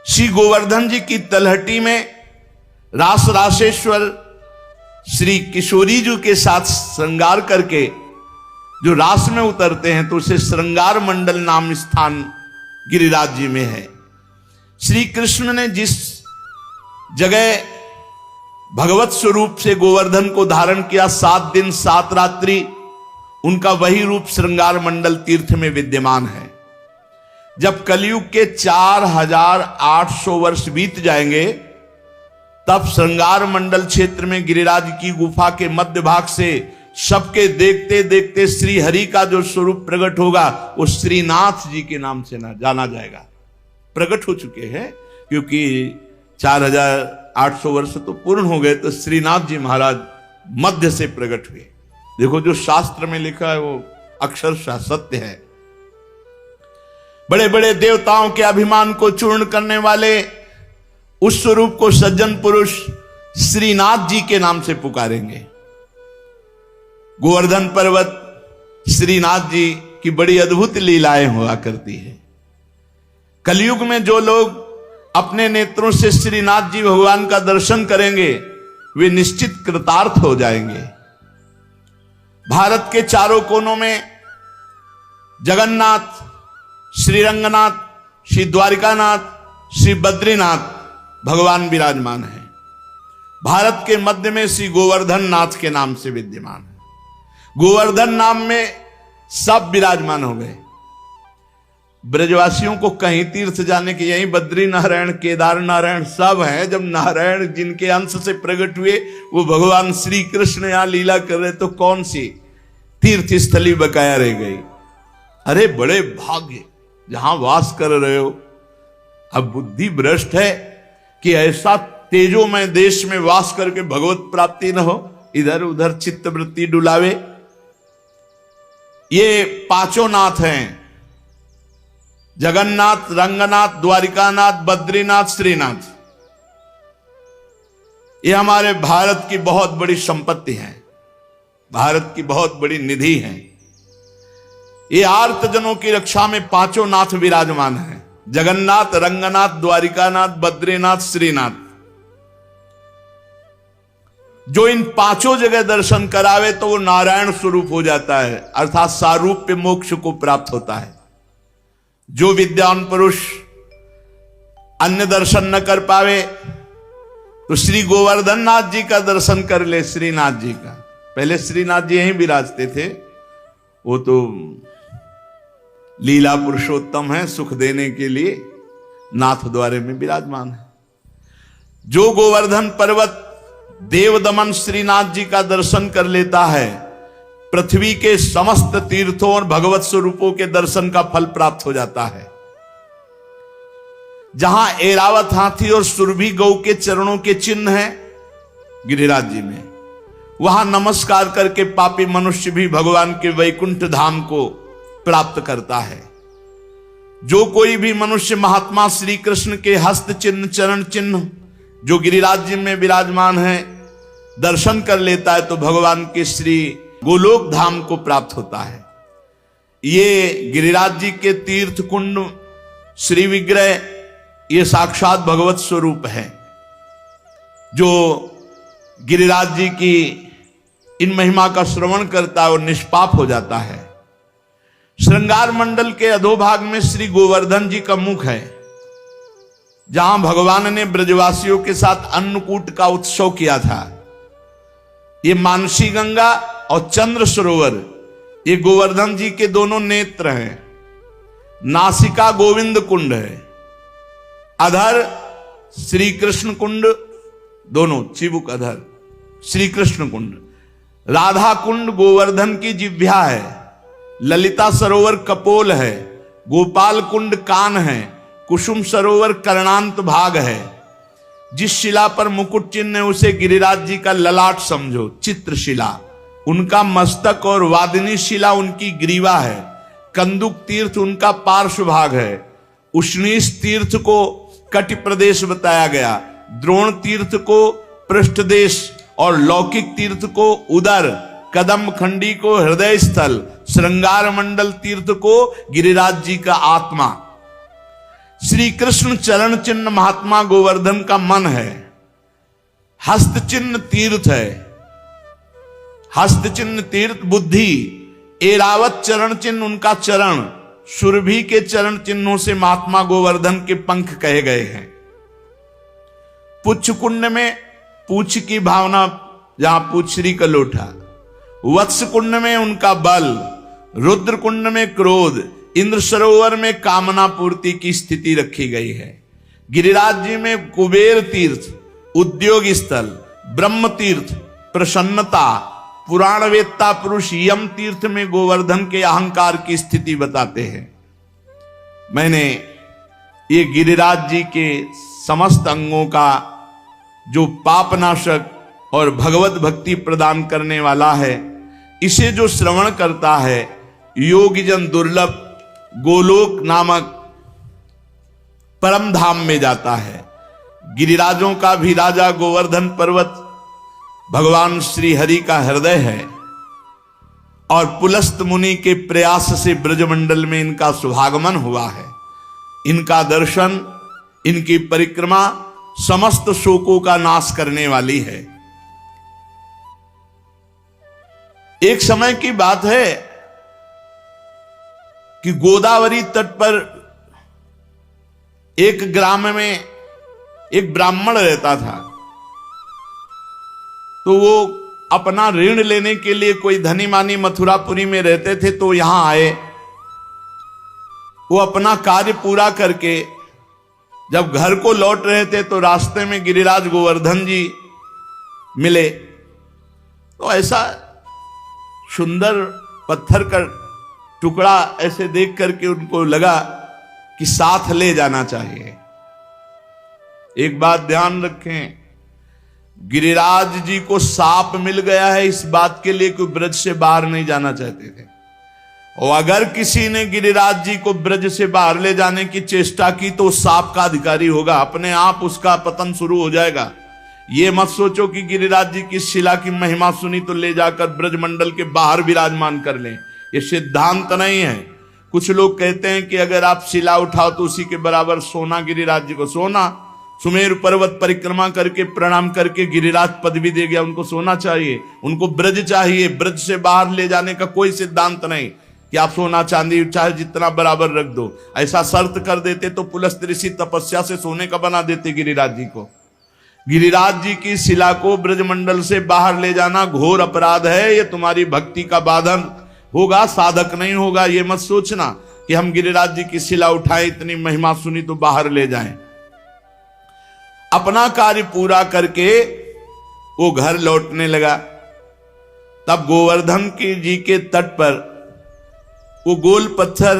श्री गोवर्धन जी की तलहटी में रास रासेश्वर श्री किशोरी जी के साथ श्रृंगार करके जो रास में उतरते हैं, तो उसे श्रृंगार मंडल नाम स्थान गिरिराज जी में है। श्री कृष्ण ने जिस जगह भगवत स्वरूप से गोवर्धन को धारण किया, 7 दिन 7 रात्रि, उनका वही रूप श्रृंगार मंडल तीर्थ में विद्यमान है। जब कलयुग के 4800 वर्ष बीत जाएंगे, तब श्रृंगार मंडल क्षेत्र में गिरिराज की गुफा के मध्य भाग से सबके देखते देखते श्री हरि का जो स्वरूप प्रकट होगा, वो श्रीनाथ जी के नाम से ना जाना जाएगा। प्रकट हो चुके हैं, क्योंकि 4800 वर्ष तो पूर्ण हो गए, तो श्रीनाथ जी महाराज मध्य से प्रकट हुए। देखो, जो शास्त्र में लिखा है वो अक्षरशः सत्य है। बड़े बड़े देवताओं के अभिमान को चूर्ण करने वाले उस स्वरूप को सज्जन पुरुष श्रीनाथ जी के नाम से पुकारेंगे। गोवर्धन पर्वत श्रीनाथ जी की बड़ी अद्भुत लीलाएं हुआ करती है। कलयुग में जो लोग अपने नेत्रों से श्रीनाथ जी भगवान का दर्शन करेंगे, वे निश्चित कृतार्थ हो जाएंगे। भारत के चारों कोनों में जगन्नाथ, श्री रंगनाथ, श्री द्वारिकानाथ, श्री बद्रीनाथ भगवान विराजमान है। भारत के मध्य में श्री गोवर्धन नाथ के नाम से विद्यमान है। गोवर्धन नाम में सब विराजमान हो गए। ब्रजवासियों को कहीं तीर्थ जाने के, यही बद्री नारायण, केदार नारायण सब है। जब नारायण जिनके अंश से प्रकट हुए वो भगवान श्री कृष्ण यहां लीला कर रहे, तो कौन सी तीर्थ स्थली बकाया रह गई। अरे बड़े भाग्य जहां वास कर रहे हो। अब बुद्धि भ्रष्ट है कि ऐसा तेजोमय देश में वास करके भगवत प्राप्ति न हो, इधर उधर चित्त वृत्ति डुलावे। ये पांचों नाथ हैं, जगन्नाथ, रंगनाथ, द्वारिकानाथ, बद्रीनाथ, श्रीनाथ। ये हमारे भारत की बहुत बड़ी संपत्ति है, भारत की बहुत बड़ी निधि है। ये आर्तजनों की रक्षा में पांचों नाथ विराजमान हैं, जगन्नाथ, रंगनाथ, द्वारिकानाथ, बद्रीनाथ, श्रीनाथ। जो इन पांचों जगह दर्शन करावे तो वो नारायण स्वरूप हो जाता है, अर्थात सारूप्य मोक्ष को प्राप्त होता है। जो विद्वान पुरुष अन्य दर्शन न कर पावे तो श्री गोवर्धन नाथ जी का दर्शन कर ले, श्रीनाथ जी का। पहले श्रीनाथ जी यहीं विराजते थे, वो तो लीला पुरुषोत्तम है, सुख देने के लिए नाथ द्वारे में विराजमान है। जो गोवर्धन पर्वत देवदमन श्रीनाथ जी का दर्शन कर लेता है, पृथ्वी के समस्त तीर्थों और भगवत स्वरूपों के दर्शन का फल प्राप्त हो जाता है। जहां ऐरावत हाथी और सुरभि गौ के चरणों के चिन्ह हैं गिरिराज जी में, वहां नमस्कार करके पापी मनुष्य भी भगवान के वैकुंठ धाम को प्राप्त करता है। जो कोई भी मनुष्य महात्मा श्री कृष्ण के हस्त चिन्ह, चरण चिन्ह जो गिरिराज जी में विराजमान है, दर्शन कर लेता है तो भगवान के श्री गोलोक धाम को प्राप्त होता है। ये गिरिराज जी के तीर्थ कुंड, श्री विग्रह, ये साक्षात भगवत स्वरूप है। जो गिरिराज जी की इन महिमा का श्रवण करता है और निष्पाप हो जाता है। श्रृंगार मंडल के अधोभाग में श्री गोवर्धन जी का मुख है, जहां भगवान ने ब्रजवासियों के साथ अन्नकूट का उत्सव किया था। ये मानसी गंगा और चंद्र सरोवर ये गोवर्धन जी के दोनों नेत्र हैं। नासिका गोविंद कुंड है, अधर श्री कृष्ण कुंड, दोनों चिबुक अधर श्री कृष्ण कुंड। राधा कुंड गोवर्धन की जिह्वा है, ललिता सरोवर कपोल है, गोपाल कुंड कान है, कुसुम सरोवर कर्णांत भाग है। जिस शिला पर मुकुट चिन्ह है उसे गिरिराज जी का ललाट समझो, चित्रशिला उनका मस्तक और वादिनी शिला उनकी ग्रीवा है। कंदुक तीर्थ उनका पार्श्व भाग है। उष्णीश तीर्थ को कटि प्रदेश बताया गया, द्रोण तीर्थ को पृष्ठदेश और लौकिक तीर्थ को उदर, कदम खंडी को हृदय स्थल, श्रृंगार मंडल तीर्थ को गिरिराज जी का आत्मा। श्री कृष्ण चरण चिन्ह महात्मा गोवर्धन का मन है। हस्त चिन्ह तीर्थ है, हस्त चिन्ह तीर्थ बुद्धि। एरावत चरण चिन्ह उनका चरण, सुरभि के चरण चिन्हों से महात्मा गोवर्धन के पंख कहे गए हैं। पुच्छ कुंड में पूछ की भावना, जहां पूछरी का लोटा। वत्स कुंड में उनका बल, रुद्र कुंड में क्रोध, इंद्र सरोवर में कामना पूर्ति की स्थिति रखी गई है। गिरिराज जी में कुबेर तीर्थ उद्योग स्थल, ब्रह्म तीर्थ प्रसन्नता, पुराण वेत्ता पुरुष यम तीर्थ में गोवर्धन के अहंकार की स्थिति बताते हैं। मैंने ये गिरिराज जी के समस्त अंगों का जो पापनाशक और भगवत भक्ति प्रदान करने वाला है, इसे जो श्रवण करता है योगीजन दुर्लभ गोलोक नामक परम धाम में जाता है। गिरिराजों का भी राजा गोवर्धन पर्वत भगवान श्री हरि का हृदय है और पुलस्त मुनि के प्रयास से ब्रजमंडल में इनका शुभागमन हुआ है। इनका दर्शन, इनकी परिक्रमा समस्त शोकों का नाश करने वाली है। एक समय की बात है कि गोदावरी तट पर एक ग्राम में एक ब्राह्मण रहता था। तो वो अपना ऋण लेने के लिए, कोई धनी मानी मथुरापुरी में रहते थे तो यहां आए। वो अपना कार्य पूरा करके जब घर को लौट रहे थे तो रास्ते में गिरिराज गोवर्धन जी मिले। तो ऐसा सुंदर पत्थर का टुकड़ा ऐसे देख करके उनको लगा कि साथ ले जाना चाहिए। एक बात ध्यान रखें, गिरिराज जी को साप मिल गया है इस बात के लिए कि ब्रज से बाहर नहीं जाना चाहते थे। और अगर किसी ने गिरिराज जी को ब्रज से बाहर ले जाने की चेष्टा की तो साप का अधिकारी होगा, अपने आप उसका पतन शुरू हो जाएगा। ये मत सोचो कि गिरिराज जी की शिला की महिमा सुनी तो ले जाकर ब्रजमंडल के बाहर विराजमान कर लें, ये सिद्धांत नहीं है। कुछ लोग कहते हैं कि अगर आप शिला उठाओ तो उसी के बराबर सोना गिरिराज जी को, सोना सुमेरु पर्वत परिक्रमा करके प्रणाम करके गिरिराज पदवी दे गया, उनको सोना चाहिए, उनको ब्रज चाहिए। ब्रज से बाहर ले जाने का कोई सिद्धांत नहीं कि आप सोना चांदी चाहे जितना बराबर रख दो। ऐसा शर्त कर देते तो पुलस्त ऋषि तपस्या से सोने का बना देते गिरिराज जी को। गिरिराज जी की शिला को ब्रजमंडल से बाहर ले जाना घोर अपराध है। ये तुम्हारी भक्ति का बाधन होगा, साधक नहीं होगा। ये मत सोचना कि हम गिरिराज जी की शिला उठाए, इतनी महिमा सुनी तो बाहर ले जाएं। अपना कार्य पूरा करके वो घर लौटने लगा। तब गोवर्धन की जी के तट पर वो गोल पत्थर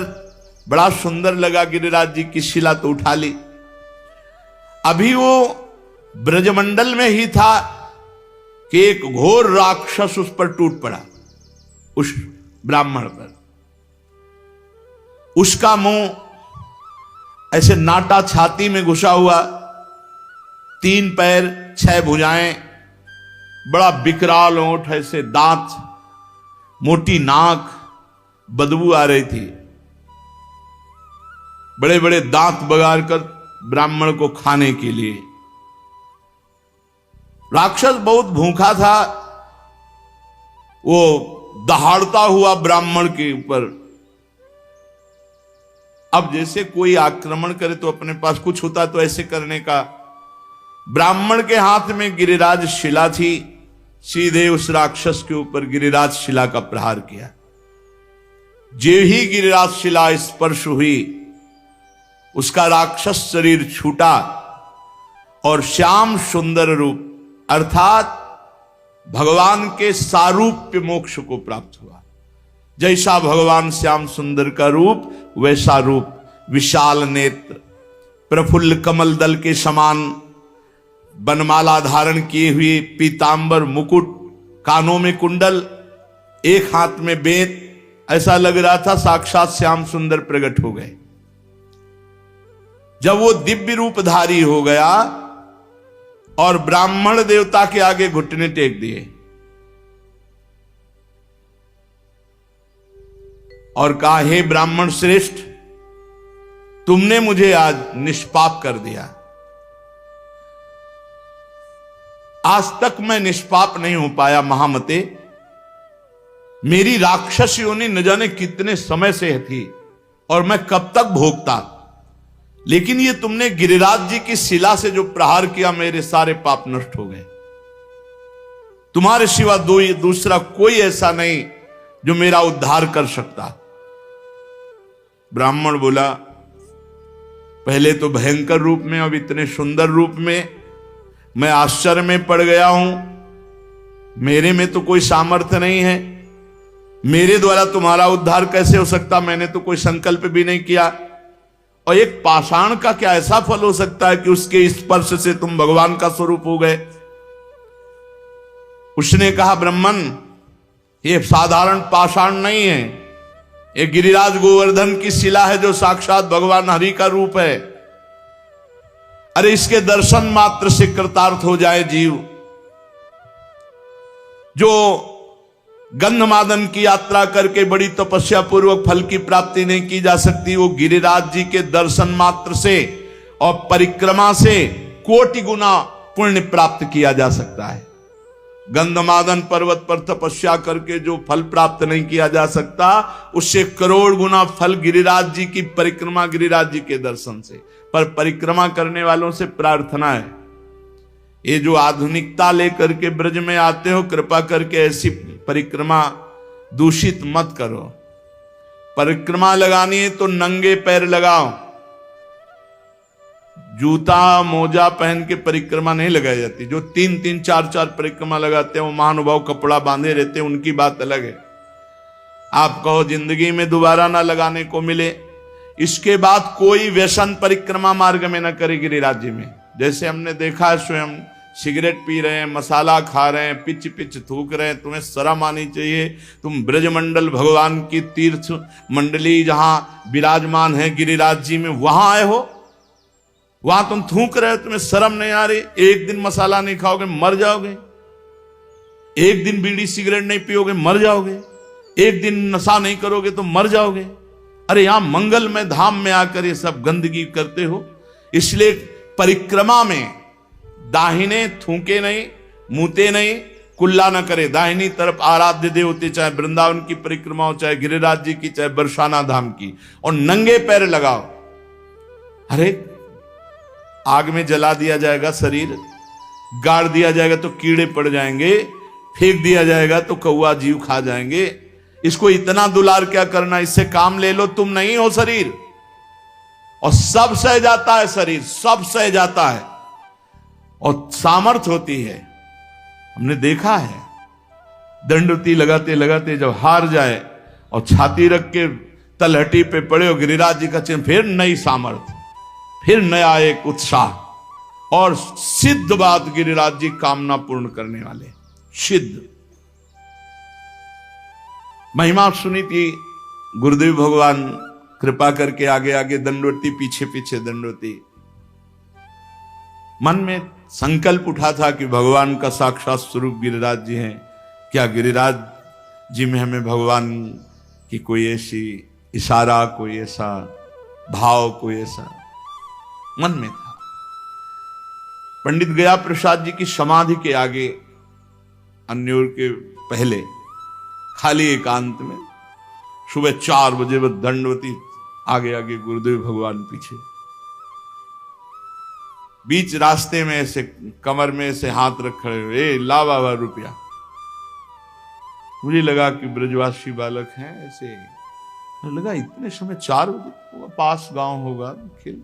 बड़ा सुंदर लगा, गिरिराज जी की शिला तो उठा ली। अभी वो ब्रजमंडल में ही था कि एक घोर राक्षस उस पर टूट पड़ा, उस ब्राह्मण पर। उसका मुंह ऐसे नाटा छाती में घुसा हुआ, 3 पैर 6 भुजाएं, बड़ा विकराल ओंठ, ऐसे दांत, मोटी नाक, बदबू आ रही थी। बड़े बड़े दांत बगाड़ कर ब्राह्मण को खाने के लिए। राक्षस बहुत भूखा था, वो दहाड़ता हुआ ब्राह्मण के ऊपर। अब जैसे कोई आक्रमण करे तो अपने पास कुछ होता तो ऐसे करने का। ब्राह्मण के हाथ में गिरिराज शिला थी, सीधे उस राक्षस के ऊपर गिरिराज शिला का प्रहार किया। जे ही गिरिराज शिला स्पर्श हुई, उसका राक्षस शरीर छूटा और श्याम सुंदर रूप अर्थात भगवान के सारूप्य मोक्ष को प्राप्त हुआ। जैसा भगवान श्याम सुंदर का रूप वैसा रूप, विशाल नेत्र, प्रफुल्ल कमल दल के समान बनमाला धारण किए हुए, पीतांबर मुकुट, कानों में कुंडल, एक हाथ में बेंत, ऐसा लग रहा था साक्षात श्याम सुंदर प्रकट हो गए। जब वो दिव्य रूपधारी हो गया और ब्राह्मण देवता के आगे घुटने टेक दिए और कहा, हे ब्राह्मण श्रेष्ठ, तुमने मुझे आज निष्पाप कर दिया। आज तक मैं निष्पाप नहीं हो पाया महामते। मेरी राक्षस योनि न जाने कितने समय से थी और मैं कब तक भोगता, लेकिन ये तुमने गिरिराज जी की शिला से जो प्रहार किया, मेरे सारे पाप नष्ट हो गए। तुम्हारे सिवा दूसरा कोई ऐसा नहीं जो मेरा उद्धार कर सकता। ब्राह्मण बोला, पहले तो भयंकर रूप में, अब इतने सुंदर रूप में मैं आश्चर्य में पड़ गया हूं। मेरे में तो कोई सामर्थ्य नहीं है, मेरे द्वारा तुम्हारा उद्धार कैसे हो सकता? मैंने तो कोई संकल्प भी नहीं किया। और एक पाषाण का क्या ऐसा फल हो सकता है कि उसके स्पर्श से तुम भगवान का स्वरूप हो गए? उसने कहा, ब्राह्मण, ये साधारण पाषाण नहीं है, ये गिरिराज गोवर्धन की शिला है जो साक्षात भगवान हरि का रूप है। अरे इसके दर्शन मात्र से कृतार्थ हो जाए जीव। जो गंधमादन की यात्रा करके बड़ी तपस्या पूर्वक फल की प्राप्ति नहीं की जा सकती, वो गिरिराज जी के दर्शन मात्र से और परिक्रमा से कोटि गुना पुण्य प्राप्त किया जा सकता है। गंधमादन पर्वत पर तपस्या करके जो फल प्राप्त नहीं किया जा सकता, उससे करोड़ गुना फल गिरिराज जी की परिक्रमा, गिरिराज जी के दर्शन से। पर परिक्रमा करने वालों से प्रार्थना है, ये जो आधुनिकता लेकर के ब्रज में आते हो, कृपा करके ऐसी परिक्रमा दूषित मत करो। परिक्रमा लगानी है तो नंगे पैर लगाओ, जूता मोजा पहन के परिक्रमा नहीं लगाई जाती। जो 3-3, 4-4 परिक्रमा लगाते हैं वो महानुभाव कपड़ा बांधे रहते हैं, उनकी बात अलग है। आप कहो जिंदगी में दोबारा ना लगाने को मिले, इसके बाद कोई व्यसन परिक्रमा मार्ग में न करे गिरिराज जी में। जैसे हमने देखा है, स्वयं सिगरेट पी रहे हैं, मसाला खा रहे हैं, पिच पिच थूक रहे हैं, तुम्हें शर्म आनी चाहिए। तुम ब्रजमंडल भगवान की तीर्थ मंडली जहां विराजमान है गिरिराज जी में, वहां आए हो, वहां तुम थूक रहे हो, तुम्हें शर्म नहीं आ रही? एक दिन मसाला नहीं खाओगे मर जाओगे, एक दिन बीड़ी सिगरेट नहीं पियोगे मर जाओगे, एक दिन नशा नहीं करोगे तो मर जाओगे। अरे यहां मंगलमय धाम में आकर ये सब गंदगी करते हो। इसलिए परिक्रमा में दाहिने थूके नहीं, मुंहते नहीं, कुल्ला न करे। दाहिनी तरफ आराध्य देवते, चाहे वृंदावन की परिक्रमा हो, चाहे गिरिराज जी की, चाहे बरसाना धाम की, और नंगे पैर लगाओ। अरे आग में जला दिया जाएगा शरीर, गाड़ दिया जाएगा तो कीड़े पड़ जाएंगे, फेंक दिया जाएगा तो कौवा जीव खा जाएंगे। इसको इतना दुलार क्या करना? इससे काम ले लो, तुम नहीं हो शरीर। और सब सह जाता है शरीर, सब सह जाता है और सामर्थ होती है। हमने देखा है, दंडवती लगाते लगाते जब हार जाए और छाती रख के तलहटी पे पड़े हो गिरिराज जी का चिन्ह, फिर नई सामर्थ्य, फिर नया एक उत्साह। और सिद्ध बात, गिरिराज जी कामना पूर्ण करने वाले, सिद्ध। महिमा सुनी थी, गुरुदेव भगवान कृपा करके आगे आगे दंडवती, पीछे पीछे दंडवती। मन में संकल्प उठा था कि भगवान का साक्षात स्वरूप गिरिराज जी हैं, क्या गिरिराज जी में हमें भगवान की कोई ऐसी इशारा, कोई ऐसा भाव, कोई ऐसा मन में था। पंडित गया प्रसाद जी की समाधि के आगे, अन्योर के पहले, खाली एकांत में। सुबह 4 बजे वह दंडवती, आगे आगे गुरुदेव भगवान पीछे। बीच रास्ते में ऐसे कमर में ऐसे हाथ रख खड़े हुए, ए ला बाबा रुपया। मुझे लगा कि ब्रजवासी बालक हैं ऐसे, लगा इतने समय 4 बजे, पास गांव होगा, खेल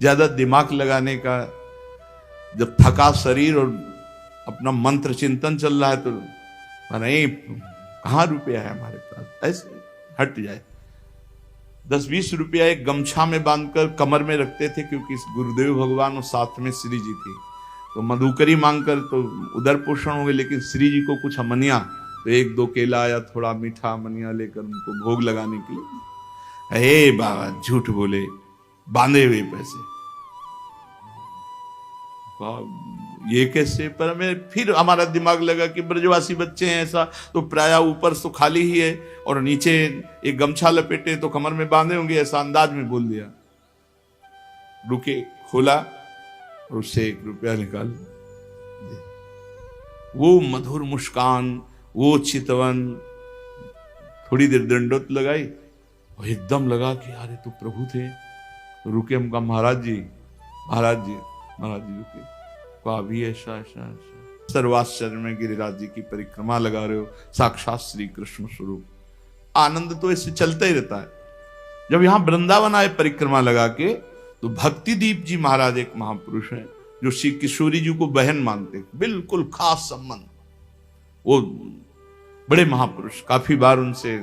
ज्यादा दिमाग लगाने का, जब थका शरीर और अपना मंत्र चिंतन चल रहा है तो नहीं, कहाँ रुपया है हमारे पास, ऐसे हट जाए। 10-20 रुपया एक गमछा में बांधकर कमर में रखते थे, क्योंकि गुरुदेव भगवान और साथ में श्री जी थी, तो मधुकरी मांगकर तो उदर पोषण हो गए, लेकिन श्री जी को कुछ अमनिया, तो 1-2 केला या थोड़ा मीठा अमनिया लेकर उनको भोग लगाने के लिए। हे बाबा झूठ बोले, बांधे हुए पैसे, ये कैसे? पर हमें फिर हमारा दिमाग लगा कि ब्रजवासी बच्चे हैं ऐसा, तो प्राय ऊपर तो खाली ही है और नीचे एक गमछा लपेटे तो कमर में बांधे होंगे, ऐसा अंदाज में बोल दिया। रुके, खोला और उससे 1 रुपया निकाल दे। वो मधुर मुस्कान, वो चितवन, थोड़ी देर दंडोत लगाई और एकदम लगा कि यार ये तो प्रभु थे। तो रुके, हम कहा महाराज जी रुके, अभी ऐसा ऐसा ऐसा। सर्वाश्चर्य में गिरिराज जी की परिक्रमा लगा रहे हो, साक्षात श्री कृष्ण स्वरूप। आनंद तो ऐसे चलता ही रहता है। जब यहां वृंदावन आए परिक्रमा लगा के, तो भक्तिदीप जी महाराज एक महापुरुष हैं जो श्री किशोरी जी को बहन मानते, बिल्कुल खास संबंध। वो बड़े महापुरुष, काफी बार उनसे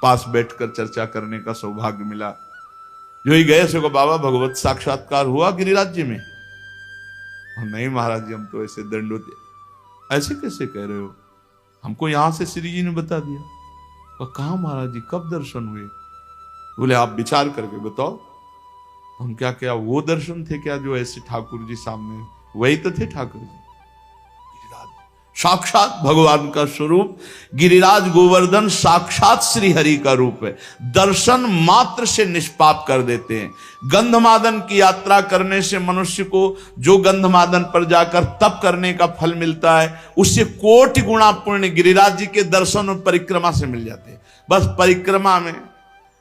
पास बैठकर चर्चा करने का सौभाग्य मिला। जो ही गए सो बाबा भगवत साक्षात्कार हुआ गिरिराज जी में? नहीं महाराज जी, हम तो ऐसे दंडोत। ऐसे कैसे कह रहे हो? हमको यहां से श्री जी ने बता दिया। कहा महाराज जी, कब दर्शन हुए? बोले आप विचार करके बताओ। हम क्या वो दर्शन थे क्या जो ऐसे ठाकुर जी सामने? वही तो थे ठाकुर जी, साक्षात भगवान का स्वरूप। गिरिराज गोवर्धन साक्षात श्री हरि का रूप है। दर्शन मात्र से निष्पाप कर देते हैं। गंधमादन की यात्रा करने से मनुष्य को जो गंधमादन पर जाकर तप करने का फल मिलता है, उससे कोटि गुणा पुण्य गिरिराज जी के दर्शन और परिक्रमा से मिल जाते हैं। बस परिक्रमा में,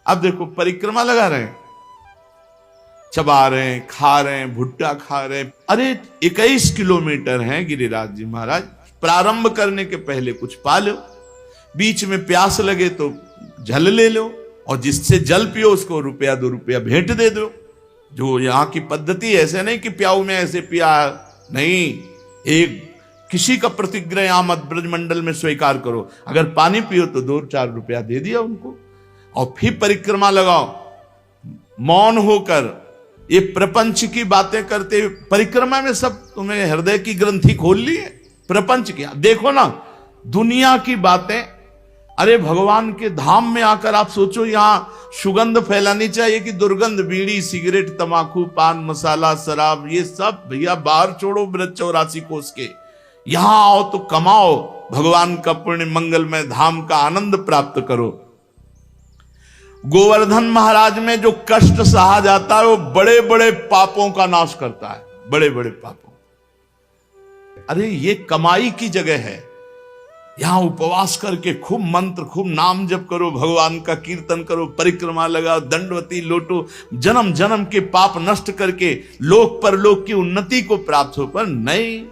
अब देखो परिक्रमा लगा रहे हैं, चबा रहे हैं, खा रहे हैं, भुट्टा खा रहे हैं। अरे 21 किलोमीटर है गिरिराज जी महाराज। प्रारंभ करने के पहले कुछ पा लो, बीच में प्यास लगे तो जल ले लो, और जिससे जल पियो उसको 1-2 रुपया भेंट दे दो। जो यहाँ की पद्धति, ऐसे नहीं कि प्याऊ में ऐसे पिया नहीं, एक किसी का प्रतिग्रह यहाँ मत ब्रजमंडल में स्वीकार करो। अगर पानी पियो तो 2-4 रुपया दे दिया उनको, और फिर परिक्रमा लगाओ मौन होकर। ये प्रपंच की बातें करते, परिक्रमा में सब तुम्हें हृदय की ग्रंथि खोल ली है। प्रपंच क्या देखो ना, दुनिया की बातें। अरे भगवान के धाम में आकर आप सोचो, यहां सुगंध फैलानी चाहिए कि दुर्गंध? बीड़ी, सिगरेट, तमाकू, पान मसाला, शराब, ये सब भैया बाहर छोड़ो ब्रज 84 कोस के। यहां आओ तो कमाओ, भगवान का पुण्य मंगलमय धाम का आनंद प्राप्त करो। गोवर्धन महाराज में जो कष्ट सहा जाता है, वो बड़े बड़े पापों का नाश करता है, बड़े बड़े पापों। अरे ये कमाई की जगह है। यहां उपवास करके खूब मंत्र, खूब नाम जप करो, भगवान का कीर्तन करो, परिक्रमा लगाओ, दंडवती लोटो, जन्म जन्म के पाप नष्ट करके लोक परलोक की उन्नति को प्राप्त हो। पर नहीं,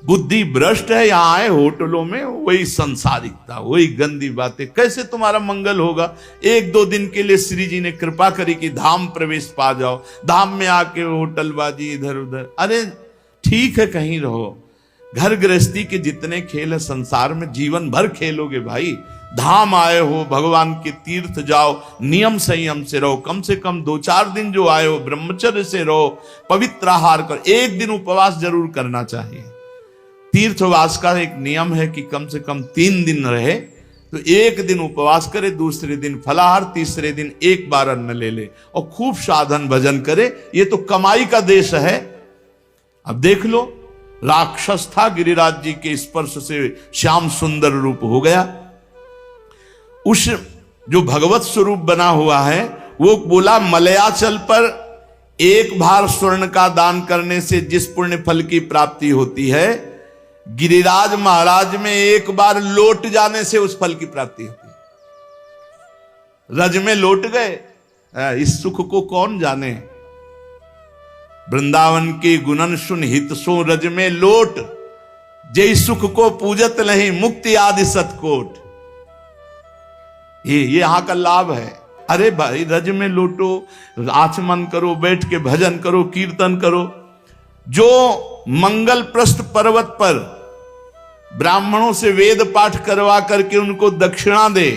बुद्धि भ्रष्ट है। यहां आए होटलों में वही संसारिकता, वही गंदी बातें। कैसे तुम्हारा मंगल होगा? 1-2 दिन के लिए श्री जी ने कृपा करी कि धाम प्रवेश पा जाओ, धाम में आके होटलबाजी इधर उधर। अरे ठीक है, कहीं रहो। घर गृहस्थी के जितने खेल है संसार में, जीवन भर खेलोगे भाई। धाम आए हो, भगवान के तीर्थ जाओ, नियम संयम से रहो। कम से कम 2-4 दिन जो आए हो ब्रह्मचर्य से रहो, पवित्र आहार करो। 1 दिन उपवास जरूर करना चाहिए। तीर्थवास का एक नियम है कि कम से कम 3 दिन रहे, तो 1 दिन उपवास करे, दूसरे दिन फलाहार, तीसरे दिन 1 बार अन्न ले ले, और खूब साधन भजन करे। ये तो कमाई का देश है। अब देख लो, राक्षस था, गिरिराज जी के स्पर्श से श्याम सुंदर रूप हो गया। उस जो भगवत स्वरूप बना हुआ है, वो बोला मलयाचल पर 1 भार स्वर्ण का दान करने से जिस पुण्य फल की प्राप्ति होती है, गिरिराज महाराज में एक बार लौट जाने से उस फल की प्राप्ति होती है। रज में लौट गए, इस सुख को कौन जाने। वृंदावन के गुणन सुन हित सो रज में लोट, जय सुख को पूजत नहीं मुक्ति आदि सतकोट। ये यहां का लाभ है। अरे भाई रज में लौटो, आचमन करो, बैठ के भजन करो, कीर्तन करो। जो मंगल प्रस्थ पर्वत पर ब्राह्मणों से वेद पाठ करवा करके उनको दक्षिणा दे,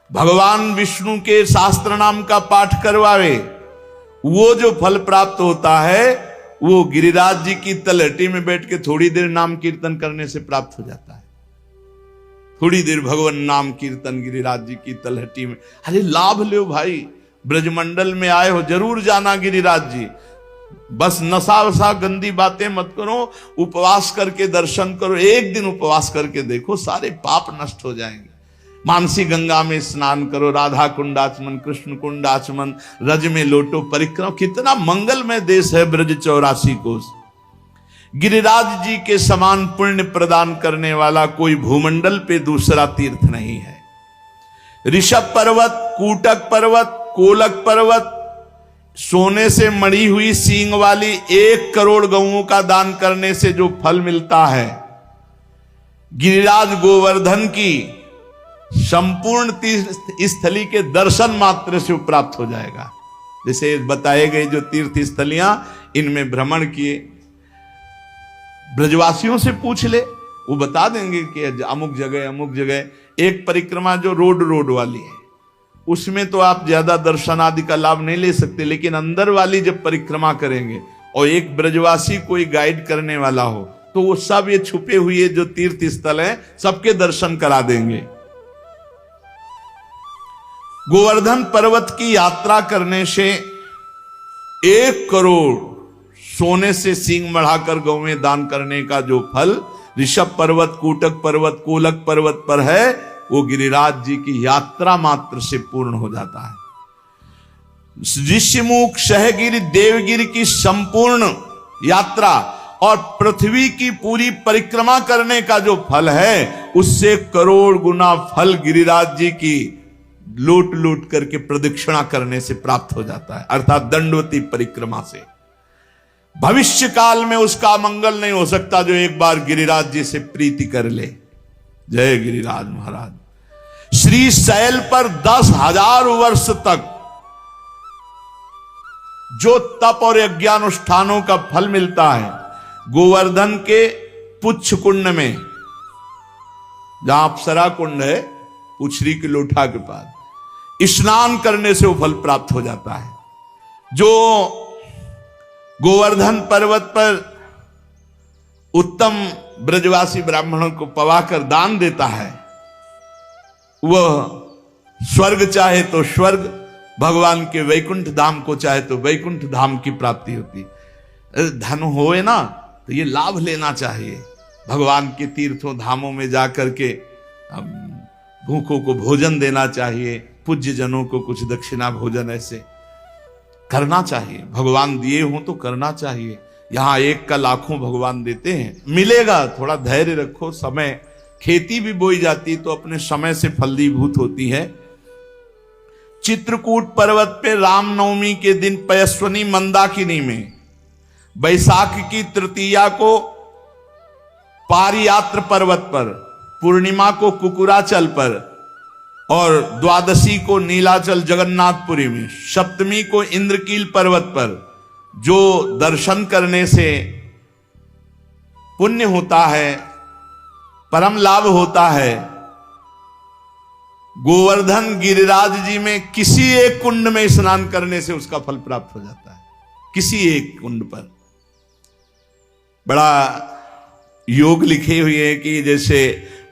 भगवान विष्णु के शास्त्र नाम का पाठ करवावे, वो जो फल प्राप्त होता है वो गिरिराज जी की तलहटी में बैठ के थोड़ी देर नाम कीर्तन करने से प्राप्त हो जाता है। थोड़ी देर भगवान नाम कीर्तन गिरिराज जी की तलहटी में। अरे लाभ लो भाई, ब्रजमंडल में आए हो जरूर जाना गिरिराज जी। बस नशा वसा गंदी बातें मत करो, उपवास करके दर्शन करो। एक दिन उपवास करके देखो, सारे पाप नष्ट हो जाएंगे। मानसी गंगा में स्नान करो, राधा कुंडाचमन, कृष्ण कुंडाचमन, रज में लोटो परिक्रमा। कितना मंगलमय देश है ब्रज 84 कोस। गिरिराज जी के समान पुण्य प्रदान करने वाला कोई भूमंडल पे दूसरा तीर्थ नहीं है। ऋषभ पर्वत, कूटक पर्वत, कोलक पर्वत, सोने से मढ़ी हुई सींग वाली 1 करोड़ गऊओं का दान करने से जो फल मिलता है, गिरिराज गोवर्धन की संपूर्ण तीर्थ स्थली के दर्शन मात्र से प्राप्त हो जाएगा। जैसे बताए गए जो तीर्थ स्थलियां, इनमें भ्रमण किए, ब्रजवासियों से पूछ ले, वो बता देंगे कि अमुक जगह। एक परिक्रमा जो रोड वाली है, उसमें तो आप ज्यादा दर्शन आदि का लाभ नहीं ले सकते, लेकिन अंदर वाली जब परिक्रमा करेंगे और एक ब्रजवासी कोई गाइड करने वाला हो, तो वो सब ये छुपे हुए जो तीर्थ स्थल हैं सबके दर्शन करा देंगे। गोवर्धन पर्वत की यात्रा करने से 1 करोड़ सोने से सींग बढ़ाकर गौ में दान करने का जो फल ऋषभ पर्वत, कूटक पर्वत, कोलक पर्वत पर है, वो गिरिराज जी की यात्रा मात्र से पूर्ण हो जाता है। ऋषिमुख, सहगिरि, देवगिरि की संपूर्ण यात्रा और पृथ्वी की पूरी परिक्रमा करने का जो फल है, उससे करोड़ गुना फल गिरिराज जी की लूट करके प्रदक्षिणा करने से प्राप्त हो जाता है, अर्थात दंडवती परिक्रमा से। भविष्य काल में उसका मंगल नहीं हो सकता जो एक बार गिरिराज जी से प्रीति कर ले। जय गिरिराज महाराज। श्री शैल पर 10,000 वर्ष तक जो तप और यज्ञानुष्ठानों का फल मिलता है, गोवर्धन के पुच्छ कुंड में, जहां अप्सरा कुंड है, पुछरी के लोठा के पास, स्नान करने से वो फल प्राप्त हो जाता है। जो गोवर्धन पर्वत पर उत्तम ब्रजवासी ब्राह्मणों को पवाकर दान देता है, वह स्वर्ग चाहे तो स्वर्ग, भगवान के वैकुंठ धाम को चाहे तो वैकुंठ धाम की प्राप्ति होती। धन होए ना तो ये लाभ लेना चाहिए। भगवान के तीर्थों धामों में जाकर के भूखों को भोजन देना चाहिए, पूज्य जनों को कुछ दक्षिणा भोजन ऐसे करना चाहिए। भगवान दिए हों तो करना चाहिए। यहां 1 का लाखों भगवान देते हैं, मिलेगा। थोड़ा धैर्य रखो। समय, खेती भी बोई जाती तो अपने समय से फलीभूत होती है। चित्रकूट पर्वत पे रामनवमी के दिन पयस्वनी मंदाकिनी में, बैसाख की तृतीया को पारियात्र पर्वत पर, पूर्णिमा को कुकुराचल पर और द्वादशी को नीलाचल जगन्नाथपुरी में, सप्तमी को इंद्रकील पर्वत पर जो दर्शन करने से पुण्य होता है, परम लाभ होता है, गोवर्धन गिरिराज जी में किसी एक कुंड में स्नान करने से उसका फल प्राप्त हो जाता है। किसी एक कुंड पर बड़ा योग लिखे हुए है कि जैसे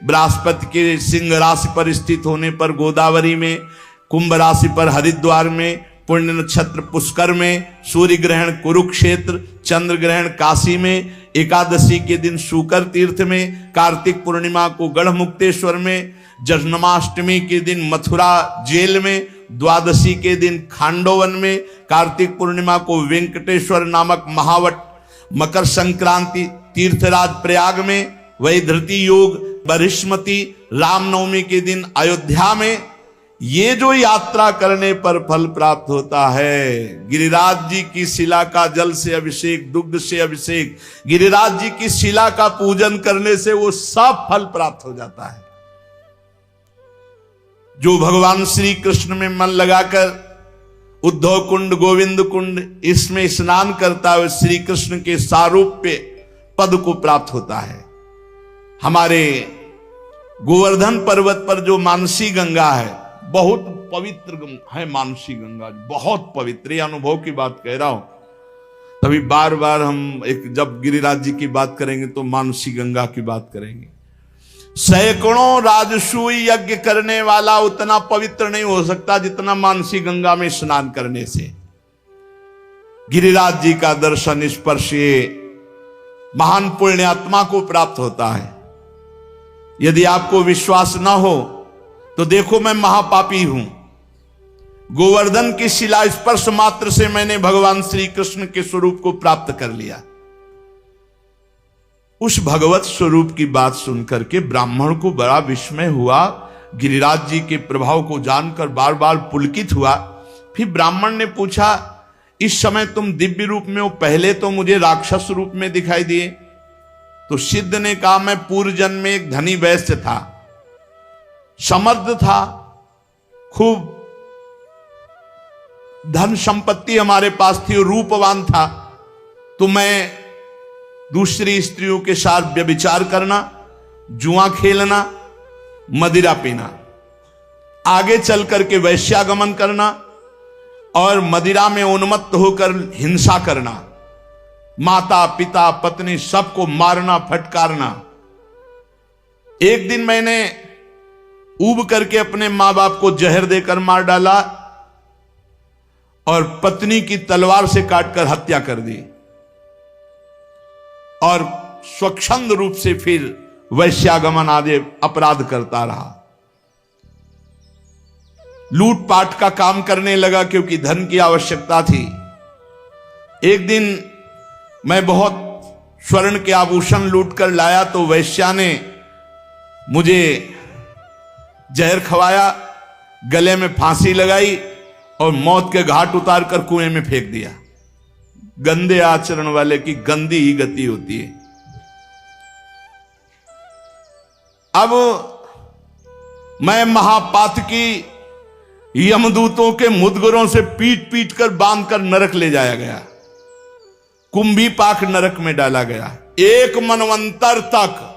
बृहस्पति के सिंह राशि पर स्थित होने पर गोदावरी में, कुंभ राशि पर हरिद्वार में, पुण्य नक्षत्र पुष्कर में, सूर्य ग्रहण कुरुक्षेत्र, चंद्र ग्रहण काशी में, एकादशी के दिन शुकर तीर्थ में, कार्तिक पूर्णिमा को गढ़मुक्तेश्वर में, जन्माष्टमी के दिन मथुरा जेल में, द्वादशी के दिन खांडोवन में, कार्तिक पूर्णिमा को वेंकटेश्वर नामक मकर संक्रांति तीर्थराज प्रयाग में, वही धृति योग बृहस्पति, रामनवमी के दिन अयोध्या में। ये जो यात्रा करने पर फल प्राप्त होता है, गिरिराज जी की शिला का जल से अभिषेक, दुग्ध से अभिषेक, गिरिराज जी की शिला का पूजन करने से वो सब फल प्राप्त हो जाता है। जो भगवान श्री कृष्ण में मन लगाकर उद्धव कुंड, गोविंद कुंड, इसमें स्नान करता है, श्री कृष्ण के सारूप्य पद को प्राप्त होता है। हमारे गोवर्धन पर्वत पर जो मानसी गंगा है, बहुत पवित्र है मानसी गंगा, बहुत पवित्र, ये अनुभव की बात कह रहा हूं। तभी बार बार हम जब गिरिराज जी की बात करेंगे तो मानसी गंगा की बात करेंगे। सैकड़ों राजसूय यज्ञ करने वाला उतना पवित्र नहीं हो सकता जितना मानसी गंगा में स्नान करने से। गिरिराज जी का दर्शन स्पर्श ये महान पुण्यात्मा को प्राप्त होता है। यदि आपको विश्वास न हो तो देखो, मैं महापापी हूं, गोवर्धन की शिला स्पर्श मात्र से मैंने भगवान श्री कृष्ण के स्वरूप को प्राप्त कर लिया। उस भगवत स्वरूप की बात सुनकर के ब्राह्मण को बड़ा विस्मय हुआ, गिरिराज जी के प्रभाव को जानकर बार बार पुलकित हुआ। फिर ब्राह्मण ने पूछा, इस समय तुम दिव्य रूप में हो, पहले तो मुझे राक्षस रूप में दिखाई दिए। तो सिद्ध ने कहा, मैं पूर्व जन्म में एक धनी वैश्य था, समर्थ था, खूब धन संपत्ति हमारे पास थी, रूपवान था, तो मैं दूसरी स्त्रियों के साथ व्यभिचार करना, जुआ खेलना, मदिरा पीना, आगे चल करके वैश्यागमन करना और मदिरा में उन्मत्त होकर हिंसा करना, माता पिता पत्नी सबको मारना फटकारना। एक दिन मैंने ऊब करके अपने मां बाप को जहर देकर मार डाला और पत्नी की तलवार से काटकर हत्या कर दी और स्वच्छंद रूप से फिर वैश्यागमन आदि अपराध करता रहा। लूटपाट का काम करने लगा क्योंकि धन की आवश्यकता थी। एक दिन मैं बहुत स्वर्ण के आभूषण लूट कर लाया तो वैश्या ने मुझे जहर खवाया, गले में फांसी लगाई और मौत के घाट उतार कर कुएं में फेंक दिया। गंदे आचरण वाले की गंदी ही गति होती है। अब मैं महापातकी यमदूतों के मुदगरों से पीट पीट कर बांध कर नरक ले जाया गया, कुंभी पाक नरक में डाला गया। एक मनवंतर तक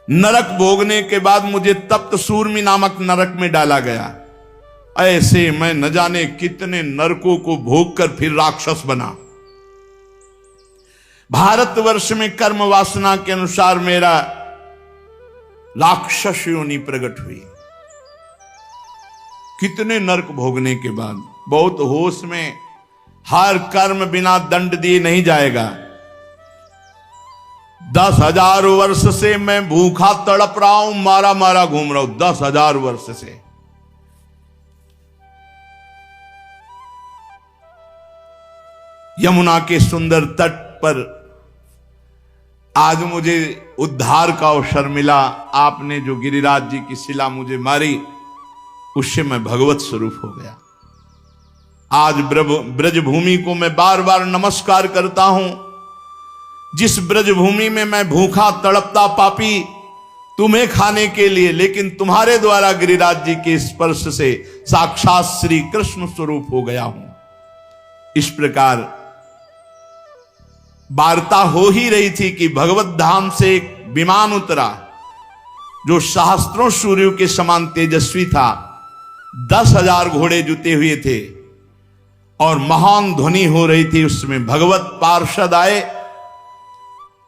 नरक भोगने के बाद मुझे तप्त सूर्मी नामक नरक में डाला गया। ऐसे मैं न जाने कितने नरकों को भोग कर फिर राक्षस बना। भारतवर्ष में कर्म वासना के अनुसार मेरा राक्षस योनि प्रकट हुई। कितने नरक भोगने के बाद, बहुत होश में, हर कर्म बिना दंड दिए नहीं जाएगा। 10,000 वर्ष से मैं भूखा तड़प रहा हूं, मारा मारा घूम रहा हूं 10,000 वर्ष से। यमुना के सुंदर तट पर आज मुझे उद्धार का अवसर मिला। आपने जो गिरिराज जी की शिला मुझे मारी, उससे मैं भगवत स्वरूप हो गया। आज ब्रजभूमि को मैं बार बार नमस्कार करता हूं। जिस ब्रजभूमि में मैं भूखा तड़पता पापी तुम्हें खाने के लिए, लेकिन तुम्हारे द्वारा गिरिराज जी के स्पर्श से साक्षात श्री कृष्ण स्वरूप हो गया हूं। इस प्रकार वार्ता हो ही रही थी कि भगवत धाम से एक विमान उतरा जो सहस्त्रों सूर्यों के समान तेजस्वी था। 10,000 घोड़े जुते हुए थे और महान ध्वनि हो रही थी। उसमें भगवत पार्षद आए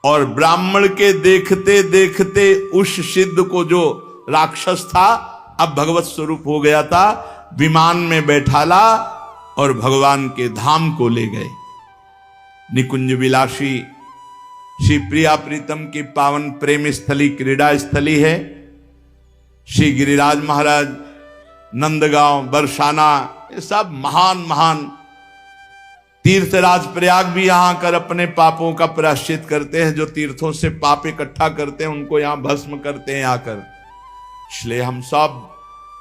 और ब्राह्मण के देखते देखते उस सिद्ध को, जो राक्षस था अब भगवत स्वरूप हो गया था, विमान में बैठाला और भगवान के धाम को ले गए। निकुंज विलासी श्री प्रिया प्रीतम की पावन प्रेम स्थली, क्रीड़ा स्थली है। श्री गिरिराज महाराज, नंदगांव, बरसाना, ये सब महान महान तीर्थराज प्रयाग भी यहां आकर अपने पापों का प्रायश्चित करते हैं। जो तीर्थों से पाप इकट्ठा करते हैं उनको यहां भस्म करते हैं आकर। इसलिए हम सब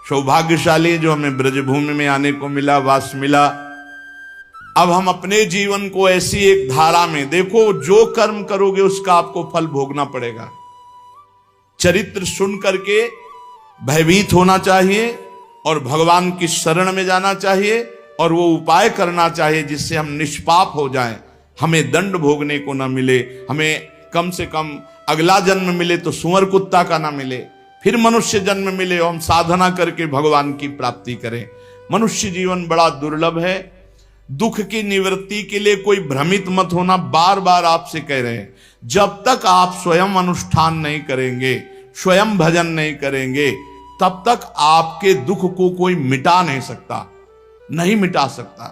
सौभाग्यशाली जो हमें ब्रजभूमि में आने को मिला, वास मिला। अब हम अपने जीवन को ऐसी एक धारा में देखो, जो कर्म करोगे उसका आपको फल भोगना पड़ेगा। चरित्र सुन करके भयभीत होना चाहिए और भगवान की शरण में जाना चाहिए और वो उपाय करना चाहिए जिससे हम निष्पाप हो जाएं, हमें दंड भोगने को ना मिले, हमें कम से कम अगला जन्म मिले तो सुअर कुत्ता का ना मिले, फिर मनुष्य जन्म मिले और हम साधना करके भगवान की प्राप्ति करें। मनुष्य जीवन बड़ा दुर्लभ है। दुख की निवृत्ति के लिए कोई भ्रमित मत होना, बार बार आपसे कह रहे हैं। जब तक आप स्वयं अनुष्ठान नहीं करेंगे, स्वयं भजन नहीं करेंगे, तब तक आपके दुख को कोई मिटा नहीं सकता, नहीं मिटा सकता।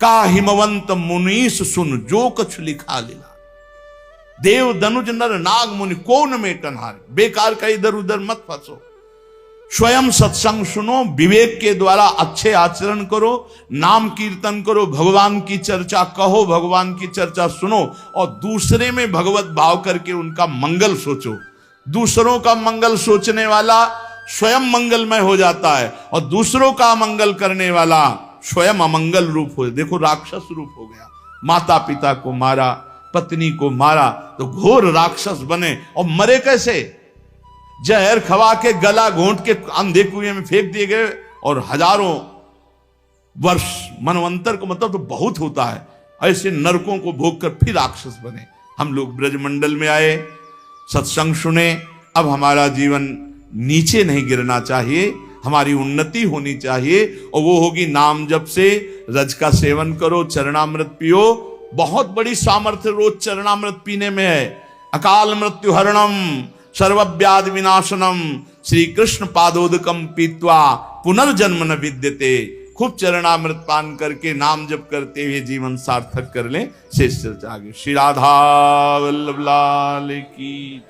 का हिमवंत मुनीस सुन जो कछ लिखा लीला, देव दनुज नर नाग मुनि को न मेटन हार। बेकार का इधर उधर मत फंसो, स्वयं सत्संग सुनो, विवेक के द्वारा अच्छे आचरण करो, नाम कीर्तन करो, भगवान की चर्चा कहो, भगवान की चर्चा सुनो और दूसरे में भगवत भाव करके उनका मंगल सोचो। दूसरों का मंगल सोचने वाला स्वयं मंगलमय हो जाता है और दूसरों का मंगल करने वाला स्वयं अमंगल रूप हो। देखो राक्षस रूप हो गया, माता पिता को मारा, पत्नी को मारा तो घोर राक्षस बने। और मरे कैसे? जहर खवा के गला घोंट के अंधे कुएं में फेंक दिए गए और हजारों वर्ष, मनवंतर को मतलब तो बहुत होता है, ऐसे नरकों को भोग कर फिर राक्षस बने। हम लोग ब्रजमंडल में आए, सत्संग सुने। अब हमारा जीवन नीचे नहीं गिरना चाहिए, हमारी उन्नति होनी चाहिए और वो होगी नाम जप से। रज का सेवन करो, चरणामृत पियो। बहुत बड़ी सामर्थ्य रोज चरणामृत पीने में है। अकाल मृत्यु हरणम सर्वव्याधि विनाशनम श्री कृष्ण पादोदकम पीत्वा पुनर्जन्म न विद्यते। खूब चरणामृत पान करके नाम जप करते हुए जीवन सार्थक कर लें। शेष चर्चा आगे। श्री राधा वल्लभ लाल की।